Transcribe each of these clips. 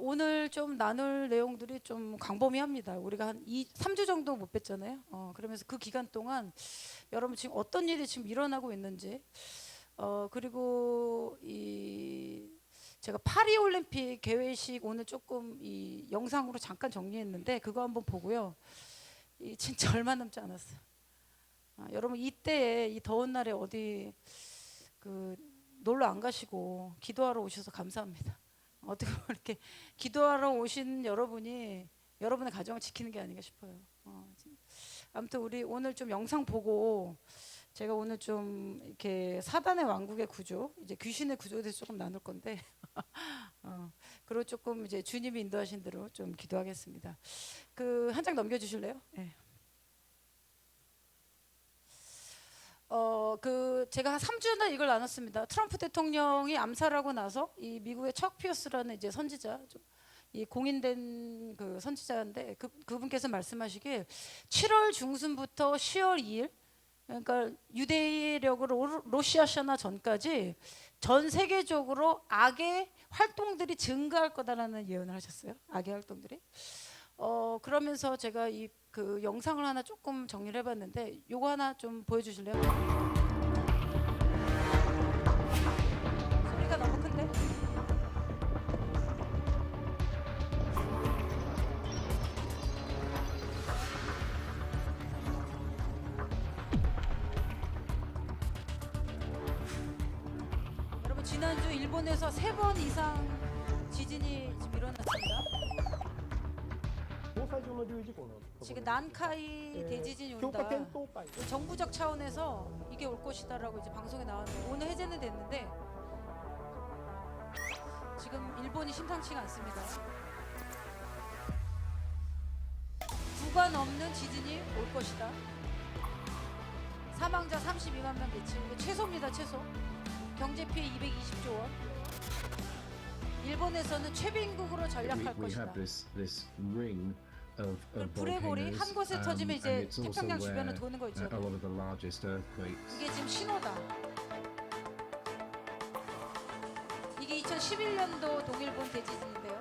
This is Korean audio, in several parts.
오늘 좀 나눌 내용들이 좀 광범위합니다. 우리가 한 3주 정도 못 뵀잖아요. 그러면서 그 기간 동안 여러분 지금 어떤 일이 지금 일어나고 있는지, 그리고 제가 파리 올림픽 개회식 오늘 조금 이 영상으로 잠깐 정리했는데 그거 한번 보고요. 진짜 얼마 남지 않았어요. 여러분 이때에 이 더운 날에 어디 그 놀러 안 가시고 기도하러 오셔서 감사합니다. 어떻게 보면 이렇게 기도하러 오신 여러분이 여러분의 가정을 지키는 게 아닌가 싶어요. 아무튼 우리 오늘 좀 영상 보고 제가 오늘 좀 이렇게 사단의 왕국의 구조, 이제 귀신의 구조에 대해서 조금 나눌 건데, 그리고 조금 이제 주님이 인도하신 대로 좀 기도하겠습니다. 그 한 장 넘겨주실래요? 네. 제가 한 3주 전에 이걸 나눴습니다. 트럼프 대통령이 암살하고 나서 이 미국의 척 피어스라는 이제 선지자, 이 공인된 그 선지자인데 그분께서 말씀하시길 7월 중순부터 10월 2일, 그러니까 유대력으로 로시아샤나 전까지 전 세계적으로 악의 활동들이 증가할 거다라는 예언을 하셨어요. 악의 활동들이. 그러면서 제가 그 영상을 하나 조금 정리를 해봤는데 요거 하나 좀 보여주실래요? 소리가 너무 큰데? 여러분 지난주 일본에서 3번 이상 지진이 지금 일어났습니다. 지금 난카이 대지진이 온다. 정부적 차원에서 이게 올 것이다라고 이제 방송에 나왔는데 오늘 해제는 됐는데 지금 일본이 심상치가 않습니다. 구간 없는 지진이 올 것이다. 사망자 32만 명 예측. 최소입니다, 최소. 경제 피해 220조 원. 일본에서는 최빈국으로 전락할 것이다. 불의 골이 한 곳에 터지면 이제 태평양 주변을 도는 거 있죠. 이게 지금 신호다. 이게 2011년도 동일본 대지진인데요.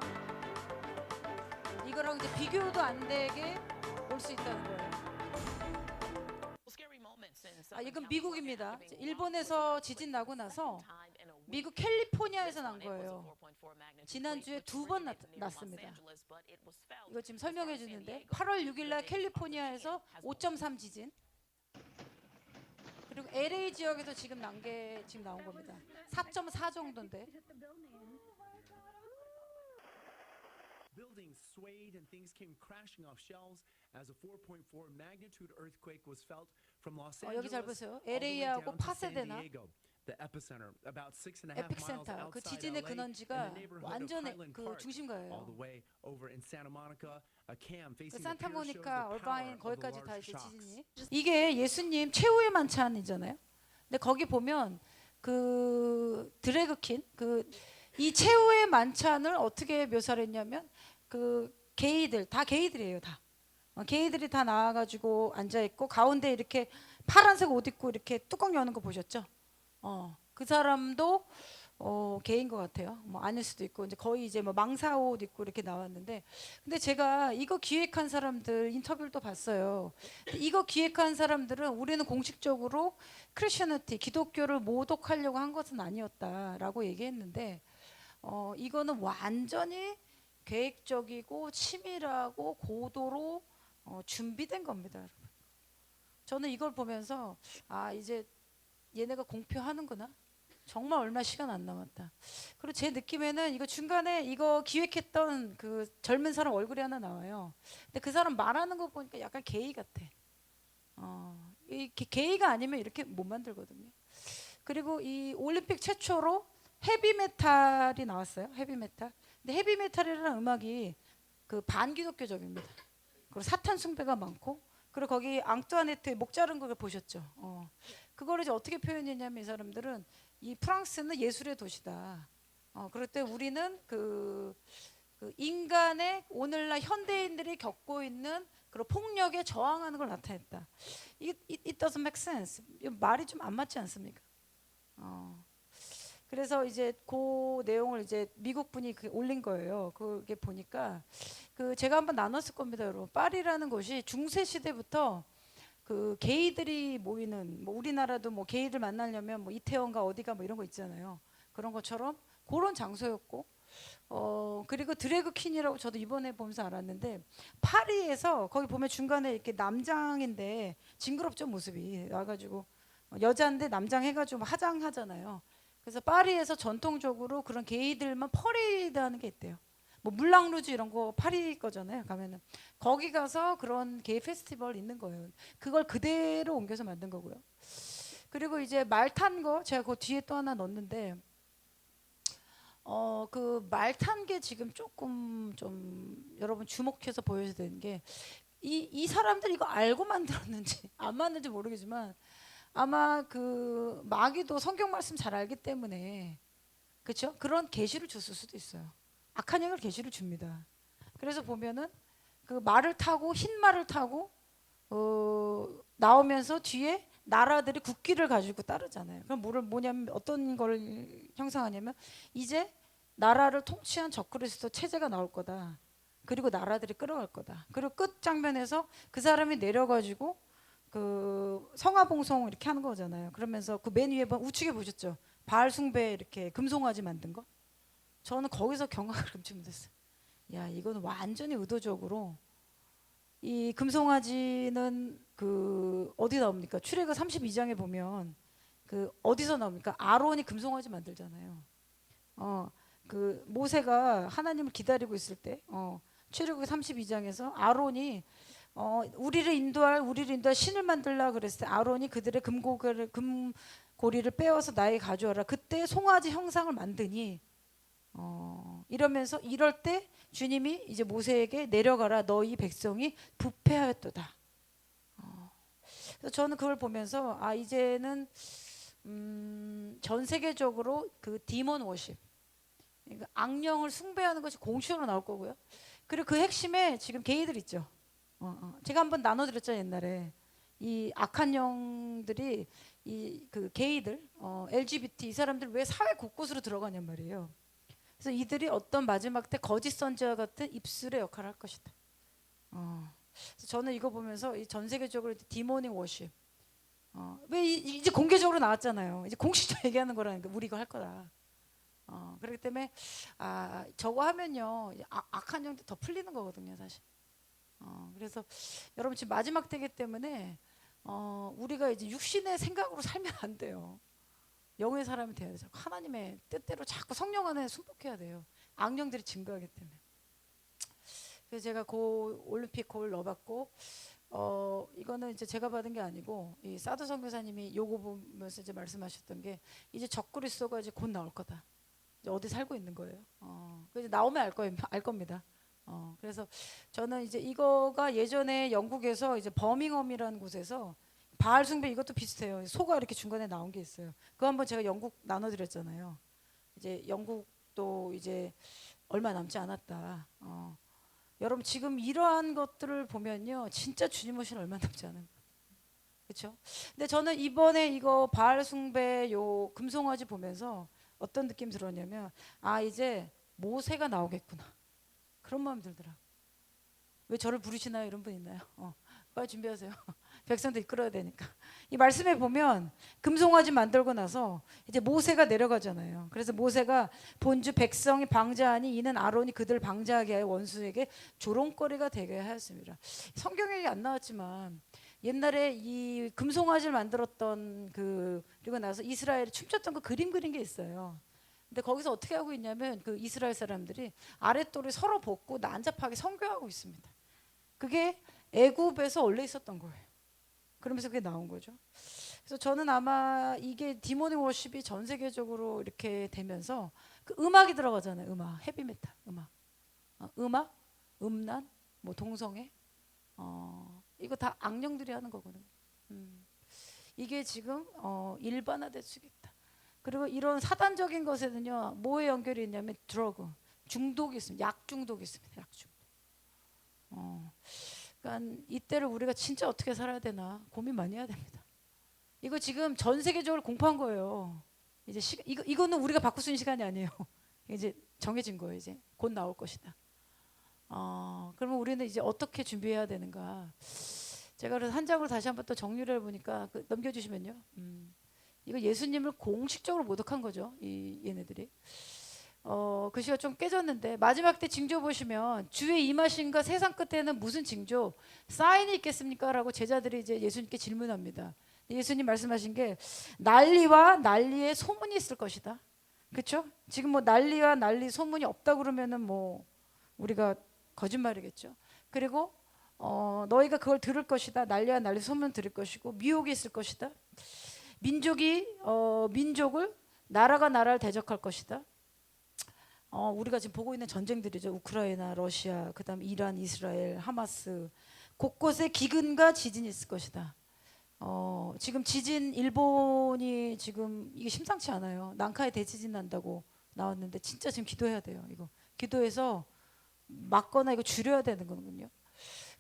이거랑 이제 비교도 안 되게 올 수 있다는 거예요. 이건 미국입니다. 일본에서 지진 나고 나서 미국 캘리포니아에서 난 거예요. 지난주에 2번 났습니다. 이거 지금 설명해 주는데 8월 6일날 캘리포니아에서 5.3 지진, 그리고 LA 지역에서 지금 난 게 지금 나온 겁니다. 4.4 정도인데. Buildings swayed and things came crashing off shelves as a 4.4 magnitude earthquake was felt from Los 여기 잘 Angeles 보세요. all the way LA하고 down to San 파세데나 Diego. The epicenter, about 6.5 miles 에픽센터, 그 outside 지진의 LA, 근원지가 in the neighborhood of 완전히 Highland 그 Park, all the 중심가예요. way over in Santa Monica. A cam 그 facing the pier shows the 산타모니카, power 얼바인 of the 거기까지 다 large 이제 shocks. 지진이. 이게 예수님 최후의 만찬이잖아요. 근데 거기 보면 그 드래그퀸, 이 최후의 만찬을 어떻게 묘사를 했냐면 그 게이들, 다 게이들이에요, 다. 게이들이 다 나와가지고 앉아 있고 가운데 이렇게 파란색 옷 입고 이렇게 뚜껑 여는 거 보셨죠? 그 사람도 게인 것 같아요. 뭐 아닐 수도 있고 이제 거의 이제 뭐 망사 옷 입고 이렇게 나왔는데, 근데 제가 이거 기획한 사람들 인터뷰를 또 봤어요. 이거 기획한 사람들은 우리는 공식적으로 크리스천리티, 기독교를 모독하려고 한 것은 아니었다라고 얘기했는데, 이거는 완전히 계획적이고 치밀하고 고도로 준비된 겁니다, 여러분. 저는 이걸 보면서 이제 얘네가 공표하는구나. 정말 얼마 시간 안 남았다. 그리고 제 느낌에는 이거 중간에 이거 기획했던 그 젊은 사람 얼굴이 하나 나와요. 근데 그 사람 말하는 거 보니까 약간 게이 같아. 이 게이가 아니면 이렇게 못 만들거든요. 그리고 이 올림픽 최초로 헤비메탈이 나왔어요. 헤비메탈. 근데 헤비메탈이라는 음악이 그 반기독교적입니다. 그리고 사탄 숭배가 많고, 그리고 거기 앙뚜아네트의 목 자른 거 보셨죠? 그거를 이제 어떻게 표현했냐면 이 사람들은 이 프랑스는 예술의 도시다. 그럴 때 우리는 그 인간의 오늘날 현대인들이 겪고 있는 그런 폭력에 저항하는 걸 나타냈다. It doesn't make sense. 말이 좀 안 맞지 않습니까? 그래서 이제 그 내용을 이제 미국 분이 올린 거예요. 그게 보니까 그 제가 한번 나눴을 겁니다, 여러분. 파리라는 곳이 중세 시대부터 그 게이들이 모이는, 뭐 우리나라도 뭐 게이들 만나려면 뭐 이태원가 어디가 뭐 이런 거 있잖아요. 그런 것처럼 그런 장소였고, 그리고 드래그 퀸이라고 저도 이번에 보면서 알았는데, 파리에서 거기 보면 중간에 이렇게 남장인데 징그럽죠, 모습이 와가지고 여자인데 남장 해가지고 화장하잖아요. 그래서 파리에서 전통적으로 그런 게이들만 퍼레이드 하는 게 있대요. 뭐 물랑루즈 이런 거 파리 거잖아요. 가면은 거기 가서 그런 게이 페스티벌 있는 거예요. 그걸 그대로 옮겨서 만든 거고요. 그리고 이제 말 탄 거 제가 그 뒤에 또 하나 넣었는데, 그 말 탄 게 지금 조금 좀 여러분 주목해서 보여야 되는 게, 이 사람들 이거 알고 만들었는지 안 만든지 모르겠지만 아마 그 마귀도 성경 말씀 잘 알기 때문에, 그렇죠? 그런 계시를 줬을 수도 있어요. 악한 영을 계시를 줍니다. 그래서 보면은 그 말을 타고 흰 말을 타고 나오면서 뒤에 나라들이 국기를 가지고 따르잖아요. 그럼 뭐냐면 어떤 걸 형상하냐면, 이제 나라를 통치한 적그리스도 체제가 나올 거다. 그리고 나라들이 끌어갈 거다. 그리고 끝 장면에서 그 사람이 내려가지고 그 성화봉송 이렇게 하는 거잖아요. 그러면서 그 맨 위에 우측에 보셨죠? 바알 숭배 이렇게 금송아지 만든 거. 저는 거기서 경악을 금치못했어요. 야, 이거는 완전히 의도적으로, 이 금송아지는 그 어디 나옵니까? 출애굽 32장에 보면 그 어디서 나옵니까? 아론이 금송아지 만들잖아요. 그 모세가 하나님을 기다리고 있을 때, 출애굽 32장에서 아론이 우리를 인도할 신을 만들라 그랬을 때, 아론이 그들의 금고리를 빼어서 나에게 가져와라. 그때 송아지 형상을 만드니, 이러면서 이럴 때 주님이 이제 모세에게 내려가라, 너희 백성이 부패하였도다. 그래서 저는 그걸 보면서 이제는 전 세계적으로 그 디몬 워십, 그러니까 악령을 숭배하는 것이 공식으로 나올 거고요. 그리고 그 핵심에 지금 게이들 있죠. 제가 한번 나눠드렸잖아요, 옛날에. 이 악한 영들이 이 그 게이들, LGBT 이 사람들 왜 사회 곳곳으로 들어가냔 말이에요. 그래서 이들이 어떤 마지막 때 거짓 선지와 같은 입술의 역할을 할 것이다. 그래서 저는 이거 보면서 이 전 세계적으로 디모닝 워십, 왜 이제 공개적으로 나왔잖아요. 이제 공식적으로 얘기하는 거라니까, 우리 이거 할 거다. 그렇기 때문에 저거 하면요, 악한 영도 더 풀리는 거거든요, 사실. 그래서 여러분 지금 마지막 때기 때문에 우리가 이제 육신의 생각으로 살면 안 돼요. 영의 사람이 돼야 되죠. 하나님의 뜻대로 자꾸 성령 안에 순복해야 돼요. 악령들이 증거하기 때문에. 그래서 제가 그 올림픽 골 넣어봤고, 이거는 이제 제가 받은 게 아니고 이 사도 선교사님이 요거 보면서 이제 말씀하셨던 게, 이제 적그리스도가 이제 곧 나올 거다. 이제 어디 살고 있는 거예요. 그래서 나오면 알 겁니다. 그래서 저는 이제 이거가 예전에 영국에서 이제 버밍엄이라는 곳에서 바알 숭배, 이것도 비슷해요. 소가 이렇게 중간에 나온 게 있어요. 그거 한번 제가 영국 나눠드렸잖아요. 이제 영국도 이제 얼마 남지 않았다. 여러분 지금 이러한 것들을 보면요, 진짜 주님 오실 얼마 남지 않은 거예요. 그렇죠? 근데 저는 이번에 이거 바알 숭배 요 금송아지 보면서 어떤 느낌 들었냐면, 이제 모세가 나오겠구나, 그런 마음 들더라. 왜 저를 부르시나요? 이런 분 있나요? 빨리 준비하세요. 백성들 이끌어야 되니까. 이 말씀에 보면 금송아지 만들고 나서 이제 모세가 내려가잖아요. 그래서 모세가 본주 백성이 방자하니 이는 아론이 그들 방자하게 하여 원수에게 조롱거리가 되게 하였습니다. 성경에 안 나왔지만 옛날에 이 금송아지를 만들었던 그리고 나서 이스라엘이 춤췄던 그 그림 그린 게 있어요. 근데 거기서 어떻게 하고 있냐면 그 이스라엘 사람들이 아랫돌을 서로 벗고 난잡하게 성교하고 있습니다. 그게 애굽에서 원래 있었던 거예요. 그러면서 그게 나온 거죠. 그래서 저는 아마 이게 디모닝 워십이 전 세계적으로 이렇게 되면서 그 음악이 들어가잖아요. 음악, 헤비메탈 음악, 음악, 음란, 뭐 동성애, 이거 다 악령들이 하는 거거든요. 이게 지금 일반화될 수 있다. 그리고 이런 사단적인 것에는요, 뭐에 연결이 있냐면 드러그, 중독이 있습니다. 약 중독이 있습니다. 약 중독. 그러니까 이때를 우리가 진짜 어떻게 살아야 되나 고민 많이 해야 됩니다. 이거 지금 전 세계적으로 공포한 거예요. 이제 이거는 우리가 바꿀 수 있는 시간이 아니에요. 이제 정해진 거예요. 이제 곧 나올 것이다. 그러면 우리는 이제 어떻게 준비해야 되는가? 제가 그래서 한 장으로 다시 한번 또 정리를 해보니까 넘겨주시면요. 이거 예수님을 공식적으로 모독한 거죠. 얘네들이. 글씨가 좀 깨졌는데 마지막 때 징조 보시면 주의 임하신가 세상 끝에는 무슨 징조 사인이 있겠습니까? 라고 제자들이 이제 예수님께 질문합니다. 예수님 말씀하신 게 난리와 난리의 소문이 있을 것이다. 그렇죠? 지금 뭐 난리와 난리 소문이 없다 그러면은 뭐 우리가 거짓말이겠죠. 그리고 너희가 그걸 들을 것이다. 난리와 난리 소문 들을 것이고 미혹이 있을 것이다. 민족을 나라가 나라를 대적할 것이다. 우리가 지금 보고 있는 전쟁들이죠. 우크라이나, 러시아, 그다음 이란, 이스라엘, 하마스 곳곳에 기근과 지진이 있을 것이다. 지금 지진 일본이 지금 이게 심상치 않아요. 난카에 대지진 난다고 나왔는데 진짜 지금 기도해야 돼요. 이거 기도해서 막거나 이거 줄여야 되는 거군요.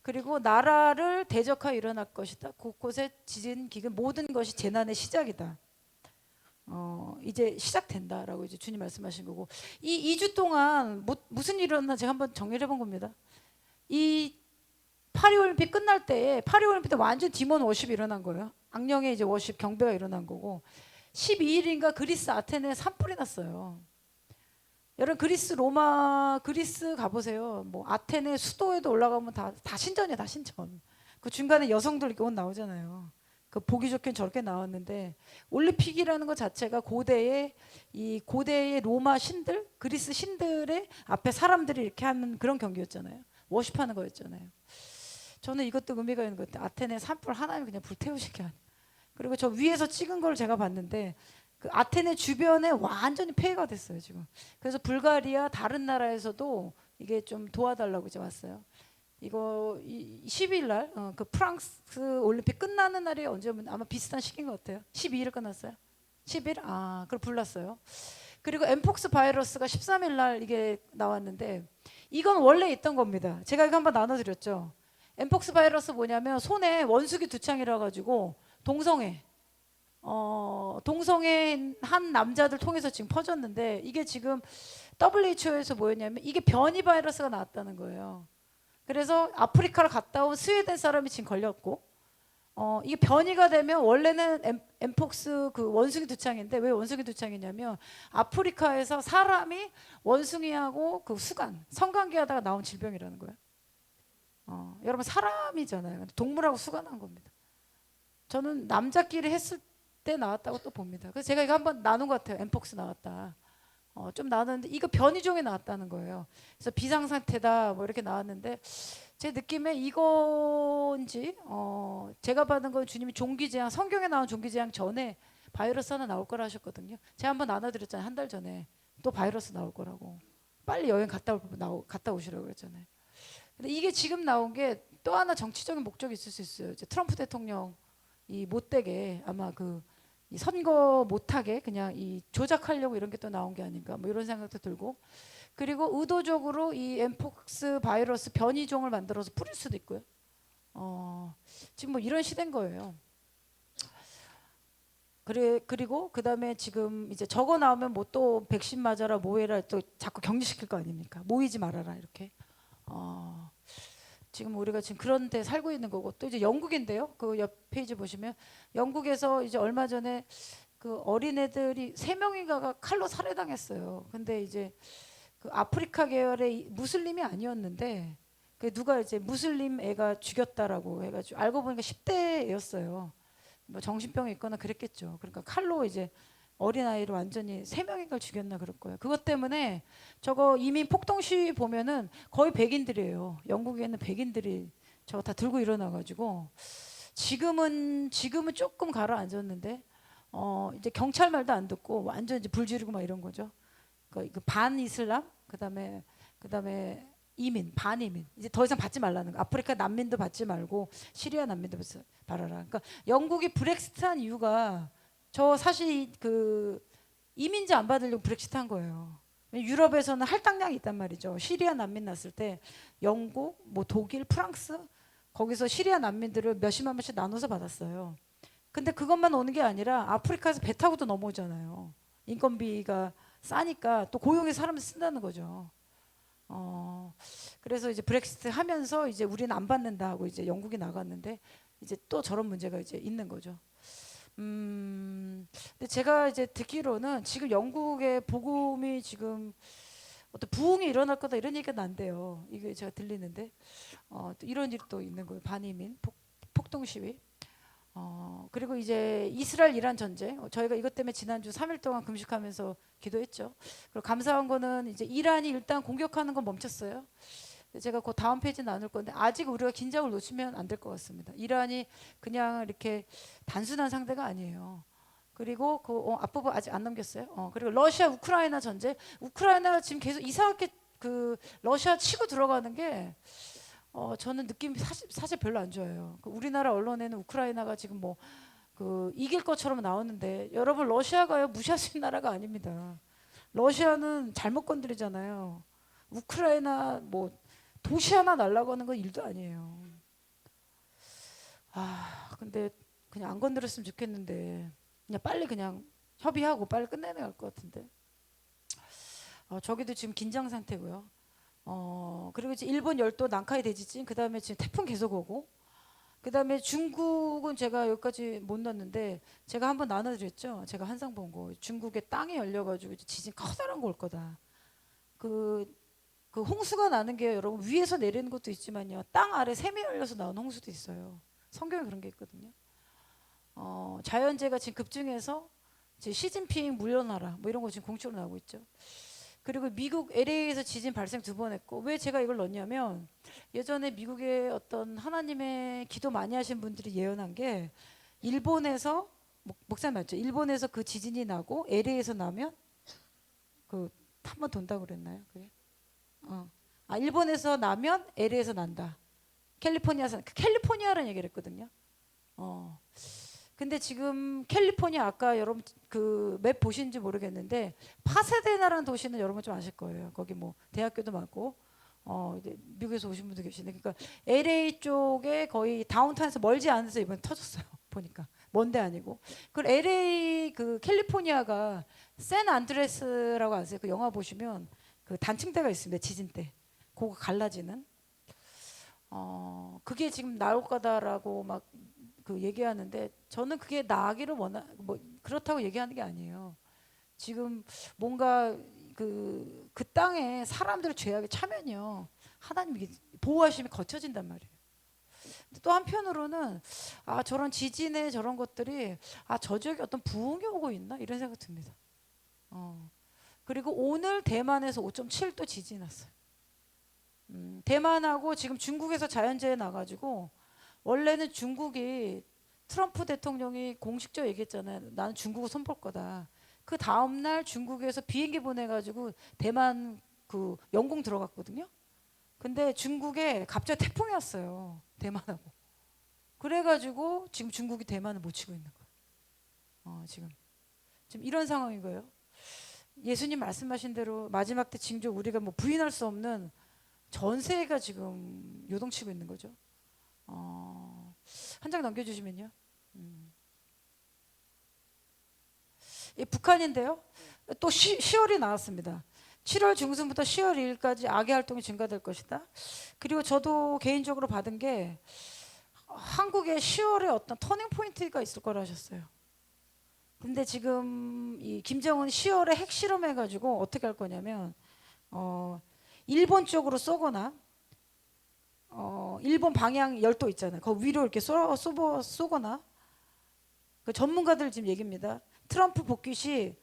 그리고 나라를 대적하여 일어날 것이다. 곳곳에 지진, 기근 모든 것이 재난의 시작이다. 이제 시작된다라고 이제 주님 말씀하신 거고 이 2주 동안 무슨 일이 일어났나 제가 한번 정리를 해본 겁니다. 이 파리올림픽 끝날 때에 파리올림픽 때 완전 디몬 워십이 일어난 거예요. 악령의 이제 워십 경배가 일어난 거고 12일인가 그리스 아테네에 산불이 났어요. 여러분 그리스 가보세요. 뭐 아테네 수도에도 올라가면 다 신전이야, 다 신전. 그 중간에 여성들 이렇게 옷 나오잖아요. 그 보기 좋게 저렇게 나왔는데 올림픽이라는 것 자체가 고대의 로마 신들, 그리스 신들의 앞에 사람들이 이렇게 하는 그런 경기였잖아요. 워십하는 거였잖아요. 저는 이것도 의미가 있는 것 같아요. 아테네 산불 하나님 그냥 불태우신 게 아니에요. 그리고 저 위에서 찍은 걸 제가 봤는데 그 아테네 주변에 완전히 폐해가 됐어요 지금. 그래서 불가리아 다른 나라에서도 이게 좀 도와달라고 이제 왔어요. 이거 12일 날 그 프랑스 올림픽 끝나는 날이 언제면 아마 비슷한 시기인 것 같아요. 12일 끝났어요. 10일? 그걸 불났어요. 그리고 엠폭스 바이러스가 13일 날 이게 나왔는데 이건 원래 있던 겁니다. 제가 이거 한번 나눠드렸죠. 엠폭스 바이러스 뭐냐면 손에 원숭이 두창이라 가지고 동성애 한 남자들 통해서 지금 퍼졌는데 이게 지금 WHO에서 뭐였냐면 이게 변이 바이러스가 나왔다는 거예요. 그래서 아프리카를 갔다 온 스웨덴 사람이 지금 걸렸고 이게 변이가 되면 원래는 엠폭스 그 원숭이 두창인데 왜 원숭이 두창이냐면 아프리카에서 사람이 원숭이하고 그 성관계하다가 나온 질병이라는 거예요. 여러분 사람이잖아요. 동물하고 수간한 겁니다. 저는 남자끼리 했을 때 나왔다고 또 봅니다. 그래서 제가 이거 한번 나눈 것 같아요. 엠폭스 나왔다. 좀 나왔는데 이거 변이종이 나왔다는 거예요. 그래서 비상상태다 뭐 이렇게 나왔는데 제 느낌에 이건지 제가 받은 건 주님이 종기재앙 성경에 나온 종기재앙 전에 바이러스 하나 나올 거라 하셨거든요. 제가 한번 나눠드렸잖아요. 한 달 전에 또 바이러스 나올 거라고 빨리 여행 갔다 오시라고 그랬잖아요. 근데 이게 지금 나온 게 또 하나 정치적인 목적이 있을 수 있어요. 이제 트럼프 대통령 이 못되게 아마 이 선거 못하게 그냥 이 조작하려고 이런 게 또 나온 게 아닌가 뭐 이런 생각도 들고 그리고 의도적으로 이 엠폭스 바이러스 변이종을 만들어서 뿌릴 수도 있고요. 지금 뭐 이런 시대인 거예요. 그리고 그다음에 지금 이제 저거 나오면 뭐 또 백신 맞아라 뭐해라 또 자꾸 격리시킬 거 아닙니까? 모이지 말아라 이렇게. 지금 우리가 지금 그런 데 살고 있는 거고 또 이제 영국인데요. 그 옆 페이지 보시면 영국에서 이제 얼마 전에 그 어린애들이 3명인가가 칼로 살해당했어요. 근데 이제 그 아프리카 계열의 무슬림이 아니었는데 그 누가 이제 무슬림 애가 죽였다라고 해가지고 알고 보니까 10대 애였어요. 뭐 정신병이 있거나 그랬겠죠. 그러니까 칼로 이제 어린아이를 완전히 3명인가 죽였나 그럴 거예요. 그것 때문에 저거 이민 폭동 시위 보면은 거의 백인들이에요. 영국에 있는 백인들이 저거 다 들고 일어나가지고 지금은 조금 가라앉았는데 이제 경찰 말도 안 듣고 완전 이제 불 지르고 막 이런 거죠. 그 반이슬람 그다음에 반이민 이제 더 이상 받지 말라는 거. 아프리카 난민도 받지 말고 시리아 난민도 받지 말아라. 그러니까 영국이 브렉시트한 이유가 저 사실 그 이민자 안 받으려고 브렉시트한 거예요. 유럽에서는 할당량이 있단 말이죠. 시리아 난민 났을 때 영국, 뭐 독일, 프랑스 거기서 시리아 난민들을 몇십만 명씩 나눠서 받았어요. 근데 그것만 오는 게 아니라 아프리카에서 배 타고도 넘어오잖아요. 인건비가 싸니까 또 고용의 사람을 쓴다는 거죠. 그래서 이제 브렉시트 하면서 이제 우리는 안 받는다 하고 이제 영국이 나갔는데 이제 또 저런 문제가 이제 있는 거죠. 근데 제가 이제 듣기로는 지금 영국의 복음이 지금 어떤 부흥이 일어날 거다 이런 얘기가 난대요. 이게 제가 들리는데 또 이런 일이 또 있는 거예요. 반이민 폭동 시위. 그리고 이제 이스라엘 이란 전쟁. 저희가 이것 때문에 지난주 3일 동안 금식하면서 기도했죠. 그리고 감사한 거는 이제 이란이 일단 공격하는 건 멈췄어요. 제가 그 다음 페이지 나눌 건데 아직 우리가 긴장을 놓치면 안 될 것 같습니다. 이란이 그냥 이렇게 단순한 상대가 아니에요. 그리고 그 앞부분 아직 안 넘겼어요. 그리고 러시아 우크라이나 전쟁. 우크라이나가 지금 계속 이상하게 그 러시아 치고 들어가는 게 저는 느낌이 사실 별로 안 좋아요. 그 우리나라 언론에는 우크라이나가 지금 뭐 그 이길 것처럼 나오는데 여러분 러시아가요 무시할 수 있는 나라가 아닙니다. 러시아는 잘못 건드리잖아요. 우크라이나 뭐 도시 하나 날라가는 건 일도 아니에요. 근데 그냥 안 건드렸으면 좋겠는데 그냥 빨리 그냥 협의하고 빨리 끝내야 할 것 같은데. 저기도 지금 긴장 상태고요. 그리고 이제 일본 열도 난카이 대지진, 그 다음에 지금 태풍 계속 오고, 그 다음에 중국은 제가 여기까지 못 넣었는데 제가 한번 나눠드렸죠. 제가 한상 본 거. 중국의 땅이 열려가지고 지진 커다란 거 올 거다. 그 홍수가 나는 게 여러분 위에서 내리는 것도 있지만요. 땅 아래 샘이 열려서 나오는 홍수도 있어요. 성경에 그런 게 있거든요. 자연재해가 지금 급증해서 이제 시진핑 물러나라 뭐 이런 거 지금 공식으로 나오고 있죠. 그리고 미국 LA에서 지진 발생 2번 했고, 왜 제가 이걸 넣냐면 예전에 미국의 어떤 하나님의 기도 많이 하신 분들이 예언한 게 일본에서 목사님 맞죠? 일본에서 그 지진이 나고 LA에서 나면 그 한 번 돈다고 그랬나요? 그게? 일본에서 나면 LA에서 난다. 캘리포니아라는 얘기를 했거든요. 근데 지금 캘리포니아 아까 여러분 그 맵 보신지 모르겠는데 파사데나라는 도시는 여러분 좀 아실 거예요. 거기 뭐 대학교도 많고 이제 미국에서 오신 분도 계시네. 그러니까 LA 쪽에 거의 다운타운에서 멀지 않아서 이번에 터졌어요. 보니까 먼데 아니고. 그 LA 그 캘리포니아가 샌안드레스라고 아세요? 그 영화 보시면 그 단층대가 있습니다. 지진 때 그거 갈라지는. 그게 지금 나올 거다라고 막 그 얘기하는데 저는 그게 나기를 뭐 그렇다고 얘기하는 게 아니에요. 지금 뭔가 그 땅에 사람들 죄악에 차면요 하나님 보호하심이 거쳐진단 말이에요. 또 한편으로는 저런 지진에 저런 것들이 저 지역에 어떤 부흥이 오고 있나 이런 생각 듭니다. 그리고 오늘 대만에서 5.7도 지진이 났어요. 대만하고 지금 중국에서 자연재해 나가지고 원래는 중국이 트럼프 대통령이 공식적으로 얘기했잖아요. 나는 중국을 손볼 거다. 그 다음날 중국에서 비행기 보내가지고 대만 그 영공 들어갔거든요. 근데 중국에 갑자기 태풍이 왔어요. 대만하고. 그래가지고 지금 중국이 대만을 못 치고 있는 거예요. 지금 이런 상황인 거예요. 예수님 말씀하신 대로 마지막 때 징조 우리가 뭐 부인할 수 없는 전세가 지금 요동치고 있는 거죠. 한 장 넘겨주시면요. 북한인데요. 또 10월이 나왔습니다. 7월 중순부터 10월 2일까지 악의 활동이 증가될 것이다. 그리고 저도 개인적으로 받은 게 한국에 10월에 어떤 터닝 포인트가 있을 거라 하셨어요. 근데 지금 이 김정은 10월에 핵실험해가지고 어떻게 할 거냐면 일본 쪽으로 쏘거나 일본 방향 열도 있잖아요. 그 위로 이렇게 쏘거나 그 전문가들 지금 얘기입니다. 트럼프 복귀 시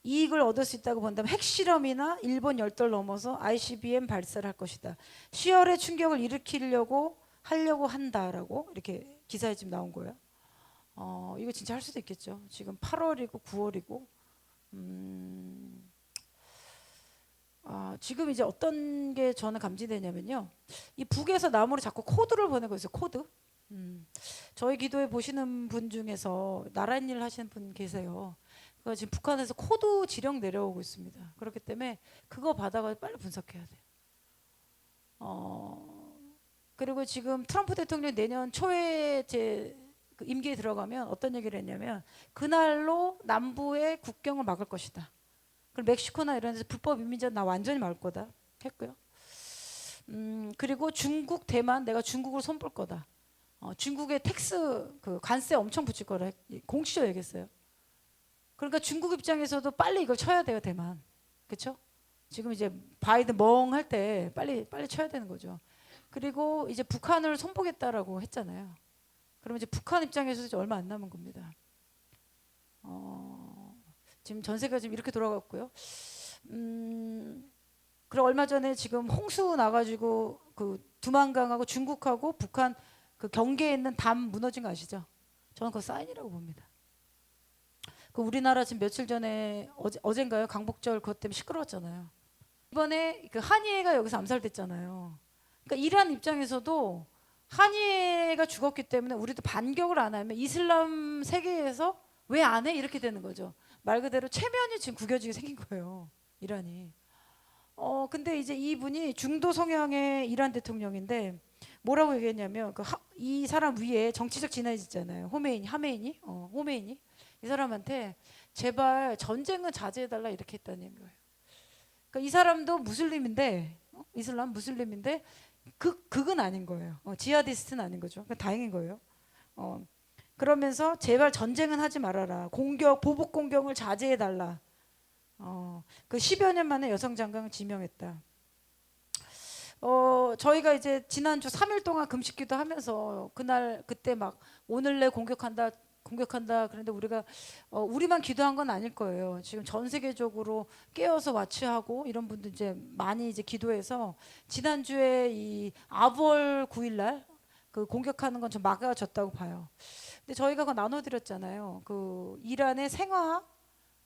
이익을 얻을 수 있다고 본다면 핵실험이나 일본 열도를 넘어서 ICBM 발사를 할 것이다. 10월에 충격을 일으키려고 하려고 한다라고 이렇게 기사에 지금 나온 거예요. 이거 진짜 할 수도 있겠죠. 지금 8월이고 9월이고 지금 이제 어떤 게 저는 감지되냐면요. 이 북에서 남으로 자꾸 코드를 보내고 있어요. 코드. 저희 기도에 보시는 분 중에서 나란 일 하시는 분 계세요. 그러니까 지금 북한에서 코드 지령 내려오고 있습니다. 그렇기 때문에 그거 받아가지고 빨리 분석해야 돼요. 그리고 지금 트럼프 대통령 내년 초에 그 임기에 들어가면 어떤 얘기를 했냐면 그날로 남부의 국경을 막을 것이다. 그리고 멕시코나 이런 데서 불법 이민자 나 완전히 막을 거다 했고요. 그리고 중국, 대만 내가 중국을 손볼 거다. 중국의 텍스 그 관세 엄청 붙일 거라 공식적으로 얘기했어요. 그러니까 중국 입장에서도 빨리 이걸 쳐야 돼요, 대만. 그렇죠? 지금 이제 바이든 멍할 때 빨리 쳐야 되는 거죠. 그리고 이제 북한을 손보겠다라고 했잖아요. 그러면 이제 북한 입장에서도 이제 얼마 안 남은 겁니다. 지금 전세가 지금 이렇게 돌아갔고요. 그리고 얼마 전에 지금 홍수 나가지고 그 두만강하고 중국하고 북한 그 경계에 있는 담 무너진 거 아시죠? 저는 그거 사인이라고 봅니다. 그 우리나라 지금 며칠 전에 어젠가요? 강복절 그것 때문에 시끄러웠잖아요. 이번에 그 한이해가 여기서 암살됐잖아요. 그러니까 이란 입장에서도 한이해가 죽었기 때문에 우리도 반격을 안 하면 이슬람 세계에서 왜 안 해? 이렇게 되는 거죠. 말 그대로 체면이 지금 구겨지게 생긴 거예요. 이란이. 근데 이제 이분이 중도 성향의 이란 대통령인데 뭐라고 얘기했냐면 이 사람 위에 정치적 진화이 있잖아요. 호메이니 이 사람한테 제발 전쟁은 자제해달라 이렇게 했다는 거예요. 그러니까 이 사람도 무슬림인데 이슬람 무슬림인데 극은 아닌 거예요. 지하디스트는 아닌 거죠. 그러니까 다행인 거예요. 그러면서 제발 전쟁은 하지 말아라. 보복 공격을 자제해달라. 그 10여 년 만에 여성 장관을 지명했다. 저희가 이제 지난주 3일 동안 금식기도 하면서 그때 막 오늘 내 공격한다 그런데 우리만 기도한 건 아닐 거예요. 지금 전 세계적으로 깨어서 와치하고 이런 분들 이제 많이 이제 기도해서 지난주에 이 아월 9일 그 공격하는 건 좀 막아졌다고 봐요. 근데 저희가 그거 나눠드렸잖아요. 그 이란의 생화학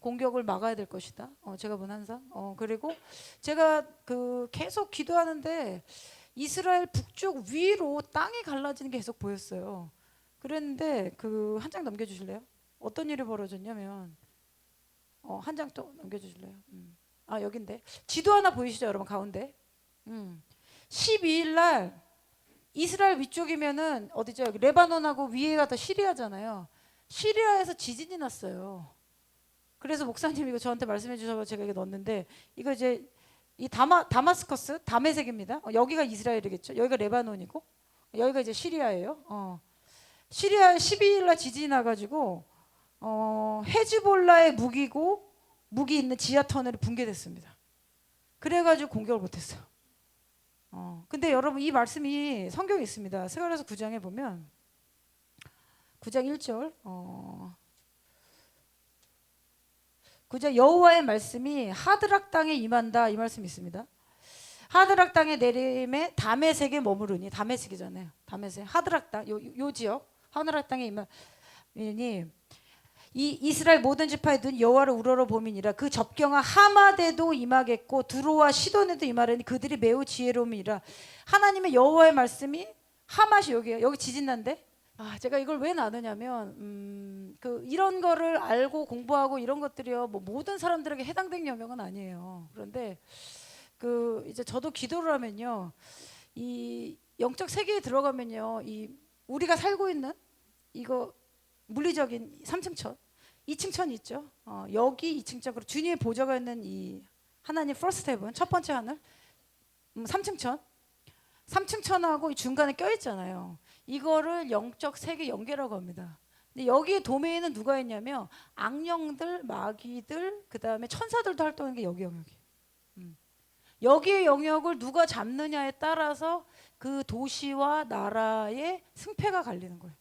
공격을 막아야 될 것이다. 제가 본 한상. 그리고 제가 그 계속 기도하는데 이스라엘 북쪽 위로 땅이 갈라지는 게 계속 보였어요. 그랬는데 그 한 장 넘겨주실래요? 어떤 일이 벌어졌냐면 한 장 또 넘겨주실래요? 여긴데 지도 하나 보이시죠, 여러분 가운데? 12일 날 이스라엘 위쪽이면은 어디죠? 여기 레바논하고 위에가 더 시리아잖아요. 시리아에서 지진이 났어요. 그래서 목사님 이거 저한테 말씀해 주셔서 제가 이거 넣었는데 이거 이제 이 다마스커스 다메섹입니다. 여기가 이스라엘이겠죠. 여기가 레바논이고 여기가 이제 시리아예요. 시리아에 12일 날 지진이 나가지고 헤즈볼라의 무기 있는 지하 터널이 붕괴됐습니다. 그래가지고 공격을 못했어요. 근데 여러분 이 말씀이 성경에 있습니다. 스가랴서 9장에 보면 9장 1절 9장 여호와의 말씀이 하드락 땅에 임한다 이 말씀이 있습니다. 하드락 땅에 내림에 다메섹에 머무르니 다메섹이잖아요. 다메섹 하드락 땅 요 지역 하드락 땅에 임하니 이 이스라엘 모든 지파에 든 여호와를 우러러 봄이니라. 그 접경한 하마데도 임하겠고 두로와 시돈에도 임하려니 그들이 매우 지혜로움이라. 하나님의 여호와의 말씀이 하맛이 여기에요. 여기 지진 난데. 제가 이걸 왜 나누냐면 이런 거를 알고 공부하고 이런 것들이요 뭐 모든 사람들에게 해당되는 영역은 아니에요. 그런데 이제 저도 기도를 하면요 이 영적 세계에 들어가면요 이 우리가 살고 있는 이거 물리적인 3층천 2층천이 있죠. 여기 2층천 그리고 주님의 보좌가 있는 이 하나님 퍼스트 헤븐 첫 번째 하늘 3층천하고 이 중간에 껴있잖아요. 이거를 영적 세계 연계라고 합니다. 근데 여기에 도메인은 누가 있냐면 악령들, 마귀들, 그 다음에 천사들도 활동하는 게 여기 영역이에요. 여기의 영역을 누가 잡느냐에 따라서 그 도시와 나라의 승패가 갈리는 거예요.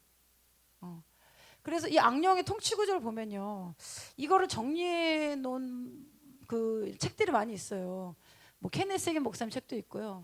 그래서 이 악령의 통치 구조를 보면요, 이거를 정리해 놓은 그 책들이 많이 있어요. 뭐 케네스 해긴 목사님 책도 있고요.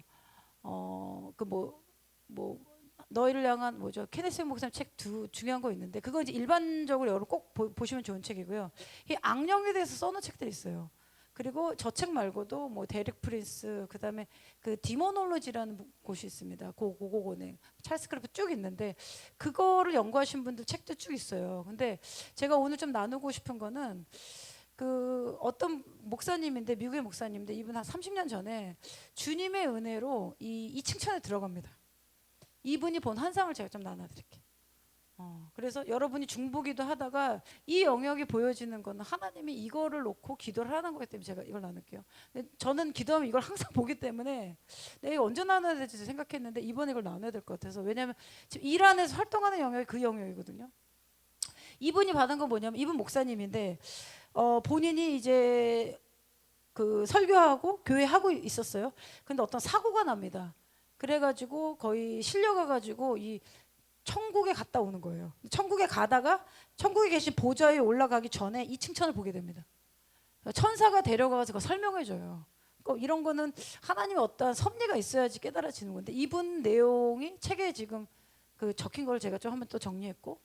너희를 향한 뭐죠? 케네스 해긴 목사님 책 중요한 거 있는데 그거 이제 일반적으로 여러분 꼭 보시면 좋은 책이고요. 이 악령에 대해서 써놓은 책들이 있어요. 그리고 저 책 말고도 뭐 데릭 프린스 그다음에 그 디모놀로지라는 곳이 있습니다. 고고고고네 찰스 크래프트 쭉 있는데 그거를 연구하신 분들 책도 쭉 있어요. 근데 제가 오늘 좀 나누고 싶은 거는 그 어떤 목사님인데 미국의 목사님인데 이분 한 30년 전에 주님의 은혜로 이 층천에 들어갑니다. 이분이 본 환상을 제가 좀 나눠드릴게요. 그래서 여러분이 중보기도 하다가 이 영역이 보여지는 거는 하나님이 이거를 놓고 기도를 하는 거기 때문에 제가 이걸 나눌게요. 근데 저는 기도하면 이걸 항상 보기 때문에 내가 언제 나눠야 될지 생각했는데 이번에 이걸 나눠야 될 것 같아서, 왜냐하면 지금 일 안에서 활동하는 영역이 그 영역이거든요. 이분이 받은 건 뭐냐면, 이분 목사님인데 본인이 이제 그 설교하고 교회 하고 있었어요. 근데 어떤 사고가 납니다. 그래가지고 거의 실려가가지고 이 천국에 갔다 오는 거예요. 천국에 가다가 천국에 계신 보좌에 올라가기 전에 이 층천을 보게 됩니다. 천사가 데려가서 그거 설명해줘요. 이런 거는 하나님의 어떤 섭리가 있어야지 깨달아지는 건데, 이분 내용이 책에 지금 그 적힌 걸 제가 좀 한번 또 정리했고,